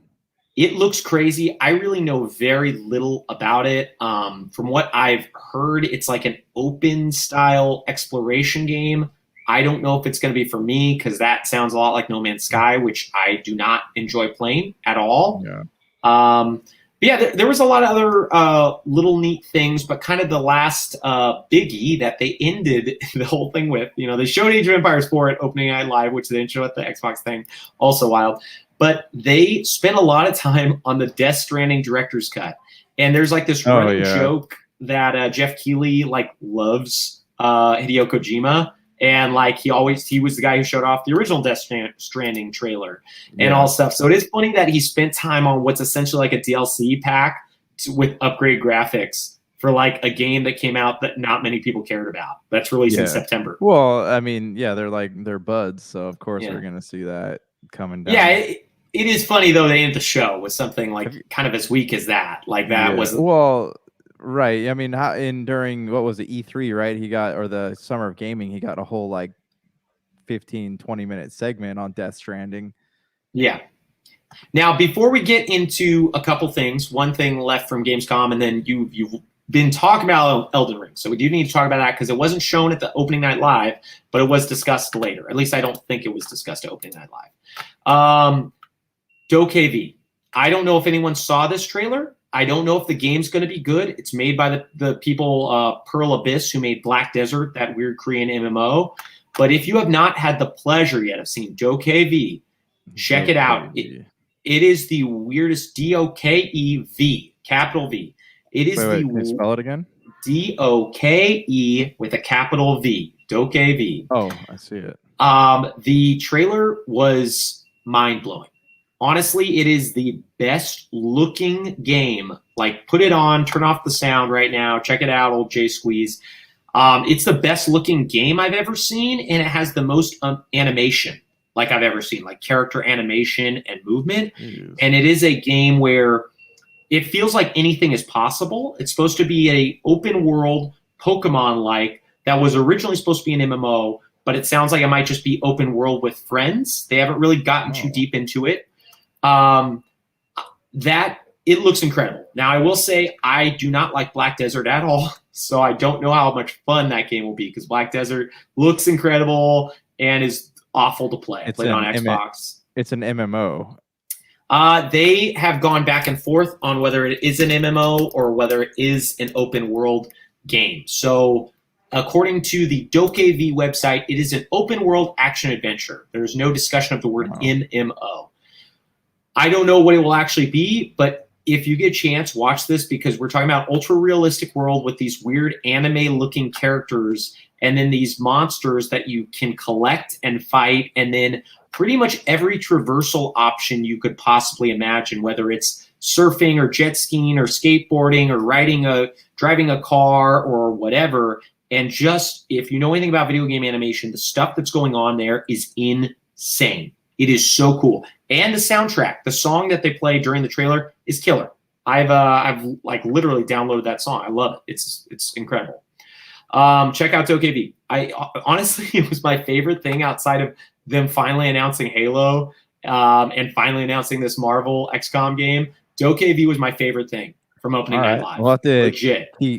S2: It looks crazy. I really know very little about it. From what I've heard, it's like an open style exploration game. I don't know if it's going to be for me because that sounds a lot like No Man's Sky, which I do not enjoy playing at all.
S1: Yeah.
S2: But yeah, there was a lot of other little neat things, but kind of the last biggie that they ended the whole thing with, they showed Age of Empires 4 at Opening Night Live, which they didn't show at the Xbox thing, also wild. But they spent a lot of time on the Death Stranding director's cut. And there's like this running joke that Jeff Keighley loves Hideo Kojima. And he was the guy who showed off the original Death Stranding trailer and all stuff. So it is funny that he spent time on what's essentially like a DLC pack with upgrade graphics for a game that came out that not many people cared about. That's released in September.
S1: Well, I mean, they're buds, so of course we're gonna see that coming down.
S2: Yeah, it is funny though. They ended the show with something kind of as weak as that. That was
S1: right. I mean, during what was it, E3, right? He got, or the Summer of Gaming, he got a whole 15-20 minute segment on Death Stranding.
S2: Yeah. Now, before we get into a couple things, one thing left from Gamescom, and then you've been talking about Elden Ring, so we do need to talk about that because it wasn't shown at the Opening Night Live, but it was discussed later. At least I don't think it was discussed at Opening Night Live. DokeV. I don't know if anyone saw this trailer. I don't know if the game's going to be good. It's made by the people, Pearl Abyss, who made Black Desert, that weird Korean MMO. But if you have not had the pleasure yet of seeing DokeV, check it out. It is the weirdest DOKEV, capital V. It is
S1: can you spell it again?
S2: DOKE with a capital V. DokeV.
S1: Oh, I see it.
S2: The trailer was mind-blowing. Honestly, it is the best looking game. Put it on, turn off the sound right now, check it out, old J Squeeze. It's the best looking game I've ever seen, and it has the most animation I've ever seen, character animation and movement.
S1: Jeez.
S2: And it is a game where it feels like anything is possible. It's supposed to be a open world Pokemon that was originally supposed to be an MMO, but it sounds like it might just be open world with friends. They haven't really gotten too deep into it. That it looks incredible. Now, I will say I do not like Black Desert at all, so I don't know how much fun that game will be because Black Desert looks incredible and is awful to play. I played on Xbox.
S1: It's an MMO.
S2: They have gone back and forth on whether it is an MMO or whether it is an open world game. So, according to the DokeV website, it is an open world action adventure. There is no discussion of the word MMO. I don't know what it will actually be, but if you get a chance, watch this because we're talking about ultra realistic world with these weird anime looking characters and then these monsters that you can collect and fight, and then pretty much every traversal option you could possibly imagine, whether it's surfing or jet skiing or skateboarding or driving a car or whatever. And just, if you know anything about video game animation, the stuff that's going on there is insane. It is so cool. And the soundtrack, the song that they play during the trailer is killer. I've literally downloaded that song. I love it. It's incredible. Check out DokeV. Honestly, it was my favorite thing outside of them finally announcing Halo and finally announcing this Marvel XCOM game. DokeV was my favorite thing from Opening Night Live.
S1: We'll have to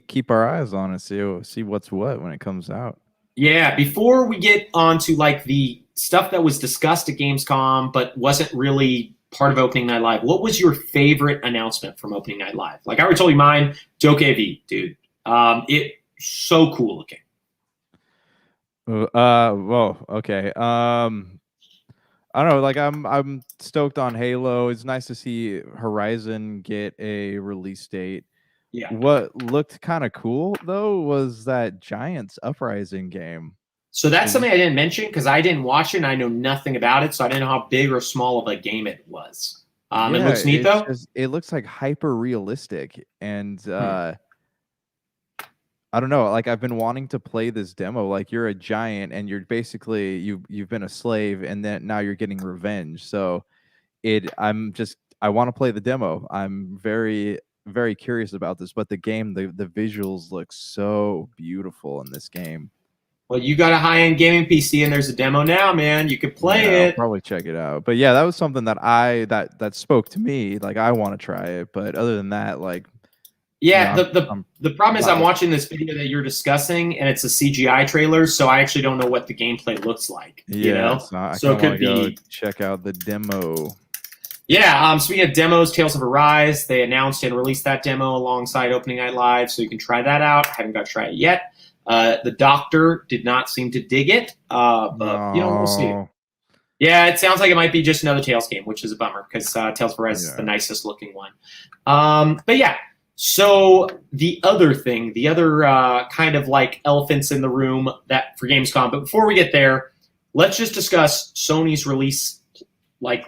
S1: keep our eyes on it, see what's what when it comes out.
S2: Yeah, before we get on to the stuff that was discussed at Gamescom but wasn't really part of Opening Night Live, what was your favorite announcement from Opening Night Live? I already told you mine, DokeV, dude. It so cool looking.
S1: Well, okay. I don't know. I'm stoked on Halo. It's nice to see Horizon get a release date.
S2: Yeah.
S1: What looked kind of cool though was that Giants Uprising game.
S2: So that's something I didn't mention because I didn't watch it and I know nothing about it, so I didn't know how big or small of a game it was. It looks neat though.
S1: It looks hyper realistic, and I don't know. I've been wanting to play this demo. You're a giant, and you're basically you've been a slave, and then now you're getting revenge. So I want to play the demo. I'm very, very curious about this. But the game, the visuals look so beautiful in this game.
S2: Well, you got a high-end gaming PC, and there's a demo now, man. You could play
S1: Yeah, I'll
S2: it.
S1: probably check it out. But yeah, that was something that that spoke to me. Like I want to try it, but other than that, like
S2: Yeah,
S1: I'm
S2: the problem is
S1: not
S2: I'm
S1: looking.
S2: watching this video that you're discussing, and it's a CGI trailer, so I actually don't know what the gameplay looks like.
S1: Yeah, so I
S2: So
S1: kind
S2: it
S1: of want
S2: could
S1: to go
S2: be.
S1: check out the demo.
S2: Yeah, speaking of demos, Tales of Arise, they announced and released that demo alongside Opening Night Live, so you can try that out. I haven't got to try it yet. The Doctor did not seem to dig it, but we'll see.
S1: No.
S2: Yeah, it sounds like it might be just another Tales game, which is a bummer because Tales of Arise is the
S1: Yeah.
S2: nicest looking one. But yeah, so the other thing, the other kind of like elephants in the room that for Gamescom. But before we get there, let's just discuss Sony's release like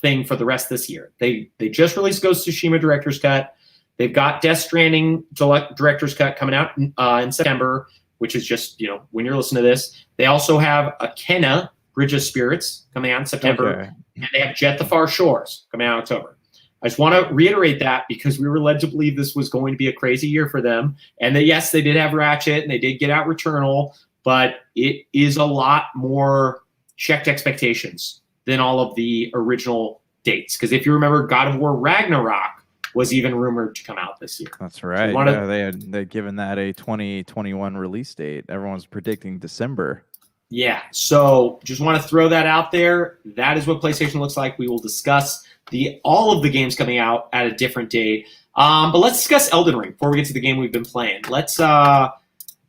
S2: thing for the rest of this year. They just released Ghost of Tsushima Director's Cut. They've got Death Stranding Director's Cut coming out in September, which is just when you're listening to this. They also have a Kena Bridge of Spirits coming out in September,
S1: Okay.
S2: and they have Jet the Far Shores coming out in October. I just want to reiterate that because we were led to believe this was going to be a crazy year for them, and that yes, they did have Ratchet and they did get out Returnal, but it is a lot more checked expectations than all of the original dates. Because if you remember, God of War Ragnarok was even rumored to come out this year.
S1: That's right.
S2: So
S1: Yeah, they'd given that a 2021 release date. Everyone's predicting December.
S2: Yeah, so just want to throw that out there. That is what PlayStation looks like. We will discuss all of the games coming out at a different date. But let's discuss Elden Ring before we get to the game we've been playing. Let's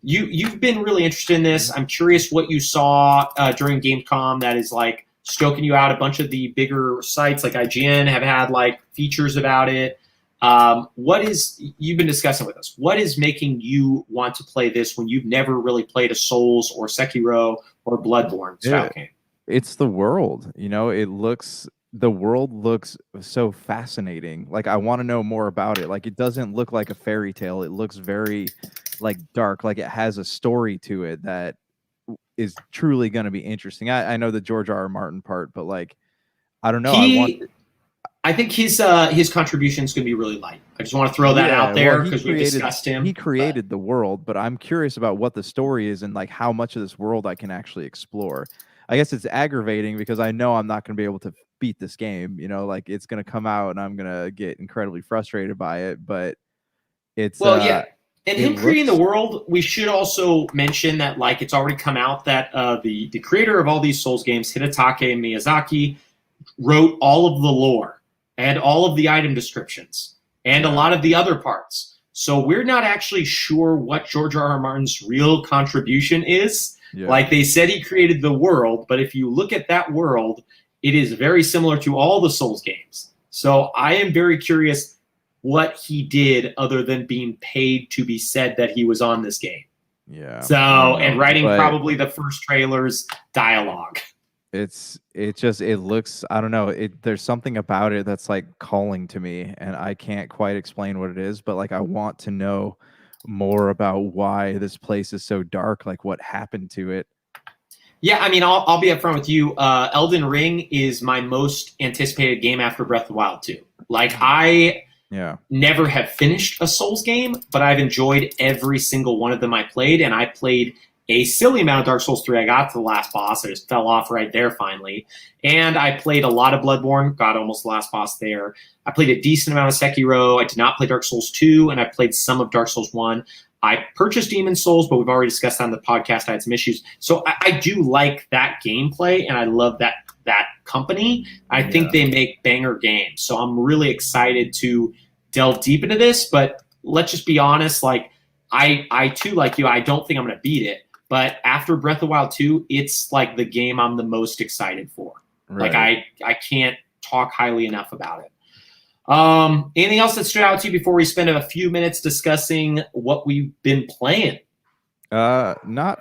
S2: you've been really interested in this. I'm curious what you saw during Gamescom that is like stoking you out. A bunch of the bigger sites like IGN have had like features about it. You've been discussing with us? What is making you want to play this when you've never really played a Souls or Sekiro or Bloodborne style game?
S1: It's the world. The world looks so fascinating. Like I want to know more about it. Like it doesn't look like a fairy tale. It looks very like dark. Like it has a story to it that is truly going to be interesting. I know the George R. R. Martin part, but like I don't know.
S2: I think his contribution is going to be really light. I just want to throw that out there because we discussed him.
S1: He created the world, but I'm curious about what the story is and like how much of this world I can actually explore. I guess it's aggravating because I know I'm not going to be able to beat this game. Like it's going to come out and I'm going to get incredibly frustrated by it. But it's
S2: yeah. And him creating the world, we should also mention that like it's already come out that the creator of all these Souls games, Hidetake Miyazaki, wrote all of the lore and all of the item descriptions and a lot of the other parts. So we're not actually sure what George R. R. Martin's real contribution is. Yeah. Like they said he created the world, but if you look at that world, it is very similar to all the Souls games. So I am very curious what he did other than being paid to be said that he was on this game.
S1: Yeah.
S2: So, and writing probably the first trailer's dialogue.
S1: It looks, I don't know, there's something about it that's like calling to me and I can't quite explain what it is, but like I want to know more about why this place is so dark, like what happened to it.
S2: Yeah, I mean, I'll be upfront with you. Elden Ring is my most anticipated game after Breath of the Wild 2. Like I never have finished a Souls game, but I've enjoyed every single one of them I played, and I played a silly amount of Dark Souls 3. I got to the last boss. I just fell off right there finally. And I played a lot of Bloodborne, got almost the last boss there. I played a decent amount of Sekiro. I did not play Dark Souls 2, and I played some of Dark Souls 1. I purchased Demon's Souls, but we've already discussed that on the podcast. I had some issues. So I do like that gameplay, and I love that company. I think they make banger games. So I'm really excited to delve deep into this. But let's just be honest. Like I too, like you, I don't think I'm going to beat it. But after Breath of the Wild 2, it's like the game I'm the most excited for. Right. Like I can't talk highly enough about it. Anything else that stood out to you before we spend a few minutes discussing what we've been playing?
S1: Not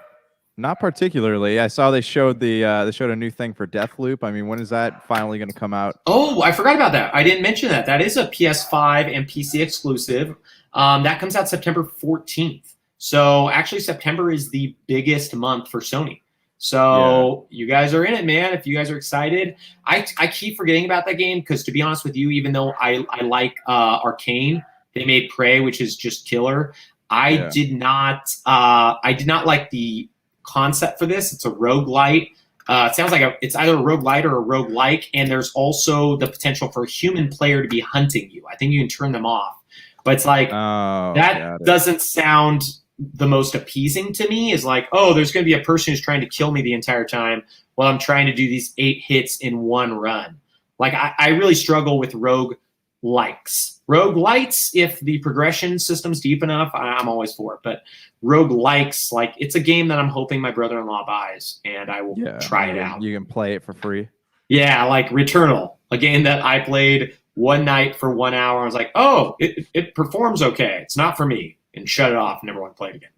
S1: particularly. I saw they showed a new thing for Deathloop. I mean, when is that finally going to come out?
S2: Oh, I forgot about that. I didn't mention that. That is a PS5 and PC exclusive. That comes out September 14th. So actually September is the biggest month for Sony. So you guys are in it, man. If you guys are excited, I keep forgetting about that game because to be honest with you, even though I like Arcane, they made Prey, which is just killer. I did not like the concept for this. It's a roguelite. It sounds like it's either a roguelite or a roguelike, and there's also the potential for a human player to be hunting you. I think you can turn them off. But it's like, that doesn't sound the most appeasing to me. Is like, oh, there's going to be a person who's trying to kill me the entire time while I'm trying to do these 8 hits in one run. Like, I really struggle with roguelikes. Roguelites, if the progression system's deep enough, I'm always for it. But roguelikes, like, it's a game that I'm hoping my brother-in-law buys, and I will try it out.
S1: You can play it for free.
S2: Yeah, like Returnal, a game that I played one night for 1 hour. I was like, oh, it performs okay. It's not for me. And shut it off. Never want to play it again.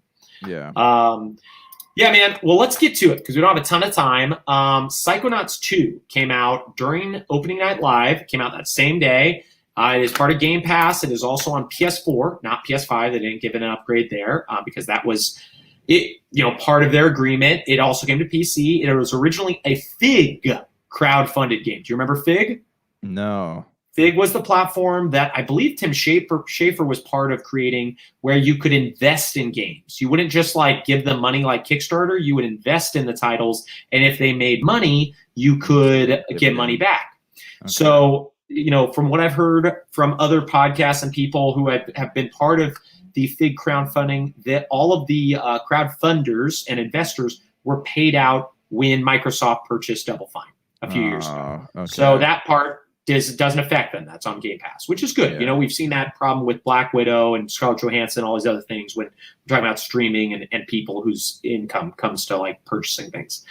S1: Yeah.
S2: Yeah, man. Well, let's get to it because we don't have a ton of time. Psychonauts 2 came out during opening night live. It came out that same day. It is part of Game Pass. It is also on PS4, not PS5. They didn't give it an upgrade there because that was part of their agreement. It also came to PC. It was originally a Fig crowdfunded game. Do you remember Fig?
S1: No.
S2: Fig was the platform that I believe Tim Schafer was part of creating, where you could invest in games. You wouldn't just like give them money like Kickstarter. You would invest in the titles, and if they made money, you could get money back. Okay. So, from what I've heard from other podcasts and people who have been part of the Fig crowdfunding, that all of the crowdfunders and investors were paid out when Microsoft purchased Double Fine a few years ago. Okay. So that part doesn't affect them. That's on Game Pass, which is good. Yeah. We've seen that problem with Black Widow and Scarlett Johansson, all these other things when we're talking about streaming and people whose income comes to like purchasing things.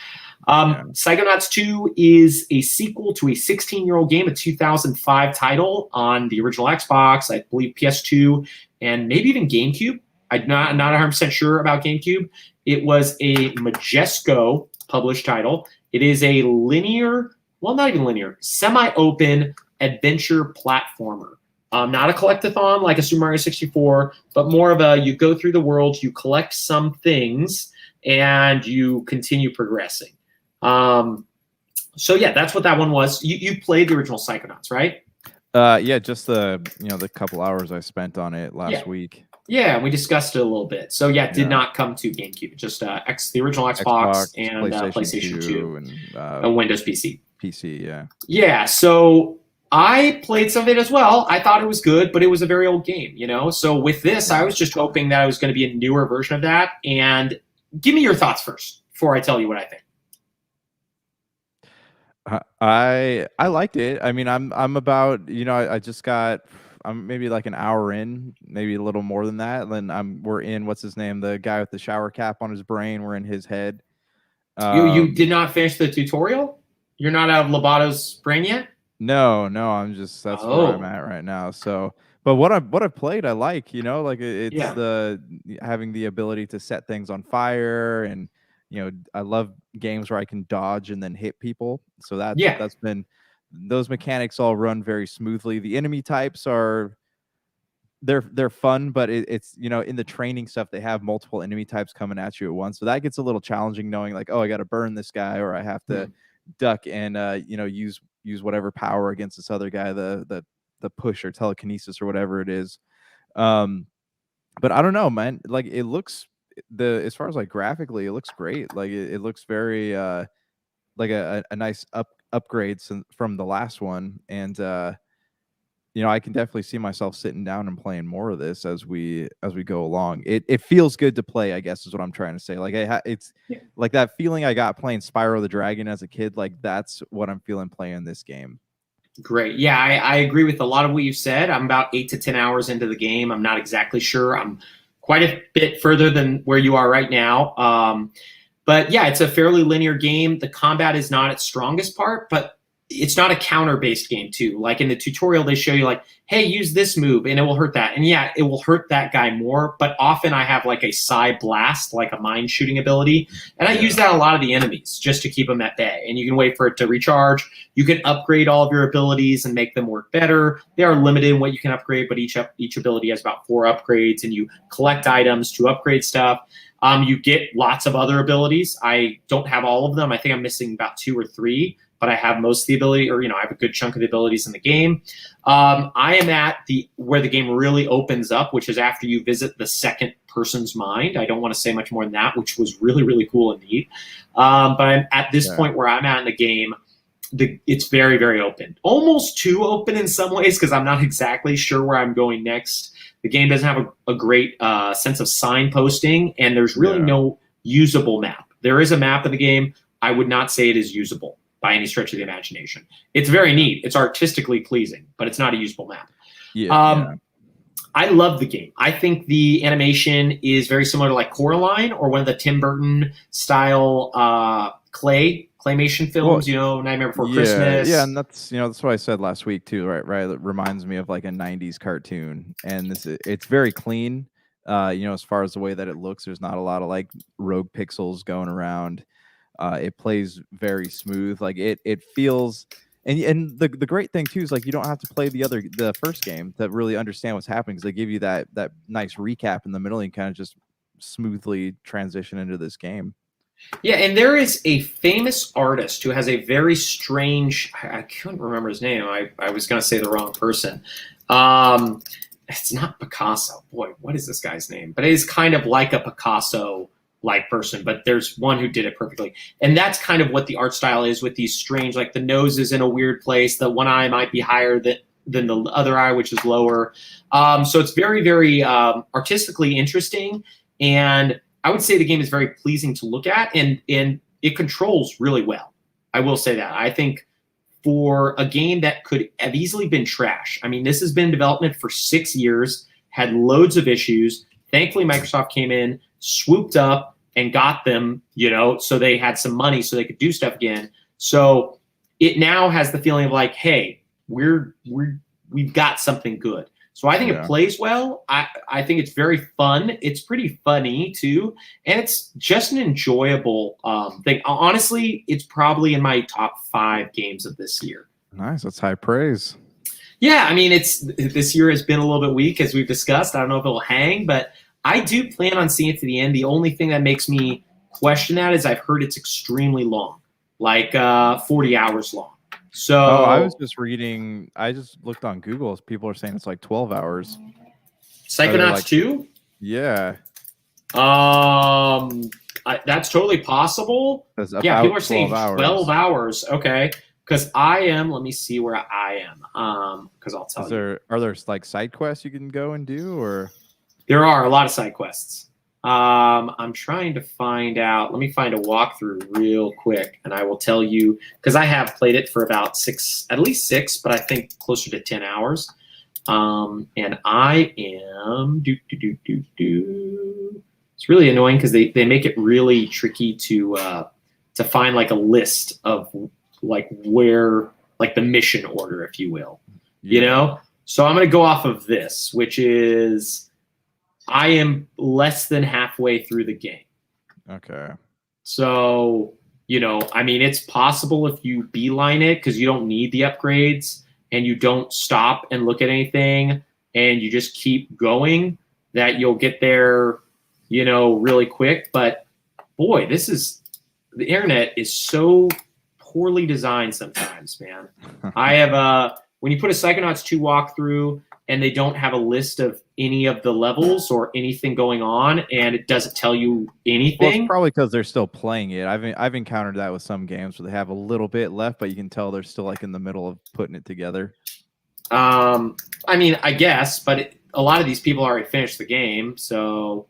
S2: Psychonauts 2 is a sequel to a 16-year-old game, a 2005 title on the original Xbox, I believe PS2, and maybe even GameCube. I'm not 100% sure about GameCube. It was a Majesco published title. It is a not even linear, semi-open adventure platformer. Not a collectathon like a Super Mario 64, but more of you go through the world, you collect some things, and you continue progressing. So yeah, that's what that one was. You played the original Psychonauts, right?
S1: Yeah, just the couple hours I spent on it last week.
S2: Yeah, we discussed it a little bit. So yeah, it did not come to GameCube. Just the original Xbox and PlayStation 2 and Windows PC.
S1: Yeah.
S2: Yeah, so I played some of it as well. I thought it was good, but it was a very old game, So with this, I was just hoping that it was going to be a newer version of that. And give me your thoughts first before I tell you what I think.
S1: I liked it. I mean, I'm about, I just got, I'm maybe like an hour in, maybe a little more than that. Then we're in, what's his name? The guy with the shower cap on his brain. We're in his head.
S2: You did not finish the tutorial? You're not out of Lobato's brain yet?
S1: No, I'm just, that's where I'm at right now. So, but what I've played, I like, it's the having the ability to set things on fire, and I love games where I can dodge and then hit people. So that's been, those mechanics all run very smoothly. The enemy types are, they're fun, but it's in the training stuff they have multiple enemy types coming at you at once, so that gets a little challenging, knowing like, oh, I got to burn this guy, or I have to duck and use whatever power against this other guy, the push or telekinesis or whatever it is. But I don't know, man, like it looks, as far as like graphically, it looks great. Like it looks very like a nice upgrade from the last one. And I can definitely see myself sitting down and playing more of this as we go along. It feels good to play, I guess, is what I'm trying to say. Like it's like that feeling I got playing Spyro the Dragon as a kid. Like that's what I'm feeling playing this game.
S2: Great. Yeah, I agree with a lot of what you said. I'm about 8 to 10 hours into the game. I'm not exactly sure. I'm quite a bit further than where you are right now. But yeah, it's a fairly linear game. The combat is not its strongest part, but it's not a counter-based game too. Like in the tutorial, they show you like, hey, use this move and it will hurt that. And yeah, it will hurt that guy more, but often I have like a Psy Blast, like a mind shooting ability. And I use that on a lot of the enemies just to keep them at bay. And you can wait for it to recharge. You can upgrade all of your abilities and make them work better. They are limited in what you can upgrade, but each ability has about 4 upgrades, and you collect items to upgrade stuff. You get lots of other abilities. I don't have all of them. I think I'm missing about 2 or 3. but I have most of the ability, or I have a good chunk of the abilities in the game. I am at where the game really opens up, which is after you visit the second person's mind. I don't want to say much more than that, which was really, really cool and neat. But I'm at this point where I'm at in the game. It's very, very open, almost too open in some ways, because I'm not exactly sure where I'm going next. The game doesn't have a great sense of signposting, and there's really no usable map. There is a map of the game. I would not say it is usable by any stretch of the imagination. It's very neat. It's artistically pleasing, but it's not a usable map. I love the game. I think the animation is very similar to like Coraline or one of the Tim Burton style claymation films, Nightmare Before Christmas.
S1: Yeah, and that's that's what I said last week too, right? It reminds me of like a 90s cartoon, and it's very clean. As far as the way that it looks, there's not a lot of like rogue pixels going around. It plays very smooth. Like it feels, and the great thing too is like you don't have to play the first game to really understand what's happening, because they give you that nice recap in the middle, and you kind of just smoothly transition into this game.
S2: Yeah, and there is a famous artist who has a very strange, I couldn't remember his name. I was going to say the wrong person. It's not Picasso. Boy, what is this guy's name? But it is kind of like a Picasso-like person, but there's one who did it perfectly. And that's kind of what the art style is with these strange, like the nose is in a weird place. The one eye might be higher than the other eye, which is lower. So it's very, very artistically interesting. And I would say the game is very pleasing to look at, and it controls really well. I will say that. I think for a game that could have easily been trash, I mean, this has been in development for 6 years, had loads of issues. Thankfully, Microsoft came in, swooped up, and got them, so they had some money so they could do stuff again. So it now has the feeling of like, hey, we've got something good. So I think it plays well. I think it's very fun. It's pretty funny too, and it's just an enjoyable thing. Honestly, it's probably in my top 5 games of this year.
S1: Nice, that's high praise.
S2: Yeah, I mean, this year has been a little bit weak, as we've discussed. I don't know if it'll hang, but I do plan on seeing it to the end. The only thing that makes me question that is I've heard it's extremely long, like 40 hours long. So
S1: I was just reading. I just looked on Google. People are saying it's like 12 hours.
S2: Psychonauts 2?
S1: Yeah.
S2: That's totally possible. Yeah, people are saying 12 hours. Okay, because I am. Let me see where I am. Because I'll tell you.
S1: Are there like side quests you can go and do, or?
S2: There are a lot of side quests. I'm trying to find out. Let me find a walkthrough real quick, and I will tell you, because I have played it for about at least 6, but I think closer to 10 hours. And I am It's really annoying because they make it really tricky to find like a list of like where, like the mission order, if you will. So I'm gonna go off of this, which is I am less than halfway through the game.
S1: Okay.
S2: So, I mean, it's possible if you beeline it, because you don't need the upgrades and you don't stop and look at anything and you just keep going, that you'll get there, really quick. But boy, the internet is so poorly designed sometimes, man. I have when you put a Psychonauts 2 walkthrough and they don't have a list of any of the levels or anything going on, and it doesn't tell you anything.
S1: Well, it's probably because they're still playing it. I've encountered that with some games where they have a little bit left, but you can tell they're still like in the middle of putting it together.
S2: I mean, I guess, but a lot of these people already finished the game. So,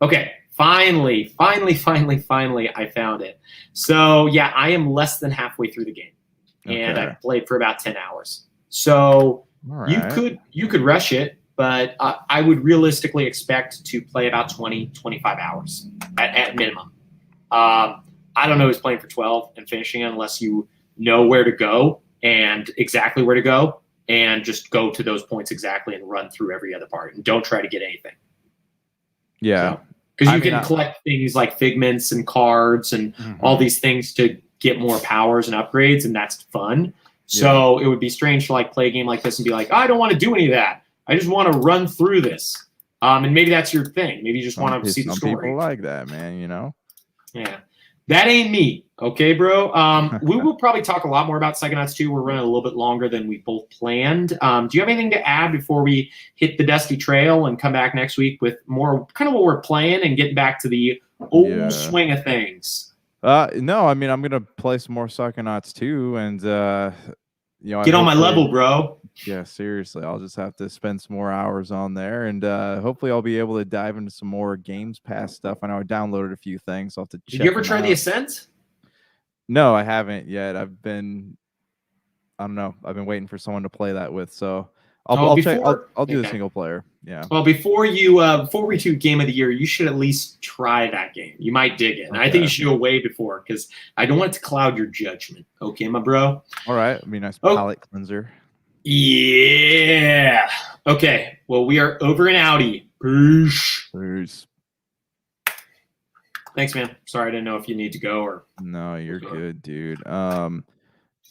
S2: okay, finally, I found it. So yeah, I am less than halfway through the game, and I played for about 10 hours. So you could rush it, but I would realistically expect to play about 20, 25 hours at minimum. I don't know who's playing for 12 and finishing it unless you know where to go and exactly where to go, and just go to those points exactly and run through every other part, and don't try to get anything.
S1: Yeah.
S2: Because you can collect things like figments and cards and all these things to get more powers and upgrades, and that's fun. So it would be strange to like play a game like this and be like, I don't want to do any of that. I just want to run through this. And maybe that's your thing. Maybe you just want to see the story.
S1: Some people like that, man,
S2: Yeah. That ain't me. Okay, bro. We will probably talk a lot more about Psychonauts 2. We're running a little bit longer than we both planned. Do you have anything to add before we hit the dusty trail and come back next week with more kind of what we're playing and get back to the old swing of things?
S1: No, I mean, I'm gonna play some more Psychonauts 2, and
S2: get on my level, bro.
S1: Yeah, seriously, I'll just have to spend some more hours on there, and hopefully I'll be able to dive into some more Games Pass stuff. I know I downloaded a few things. I'll have to check.
S2: Did you ever try the Ascent?
S1: No, I haven't yet. I don't know. I've been waiting for someone to play that with, so I'll check. I'll do the single player. Yeah.
S2: Well, before we do Game of the Year, you should at least try that game. You might dig it. Okay. I think you should go way before because I don't want it to cloud your judgment. Okay, my bro.
S1: All right. I mean, nice palate cleanser.
S2: Yeah. Okay. Well, we are over and outie.
S1: Peace.
S2: Thanks, man. Sorry, I didn't know if you need to go or.
S1: No, you're good, dude.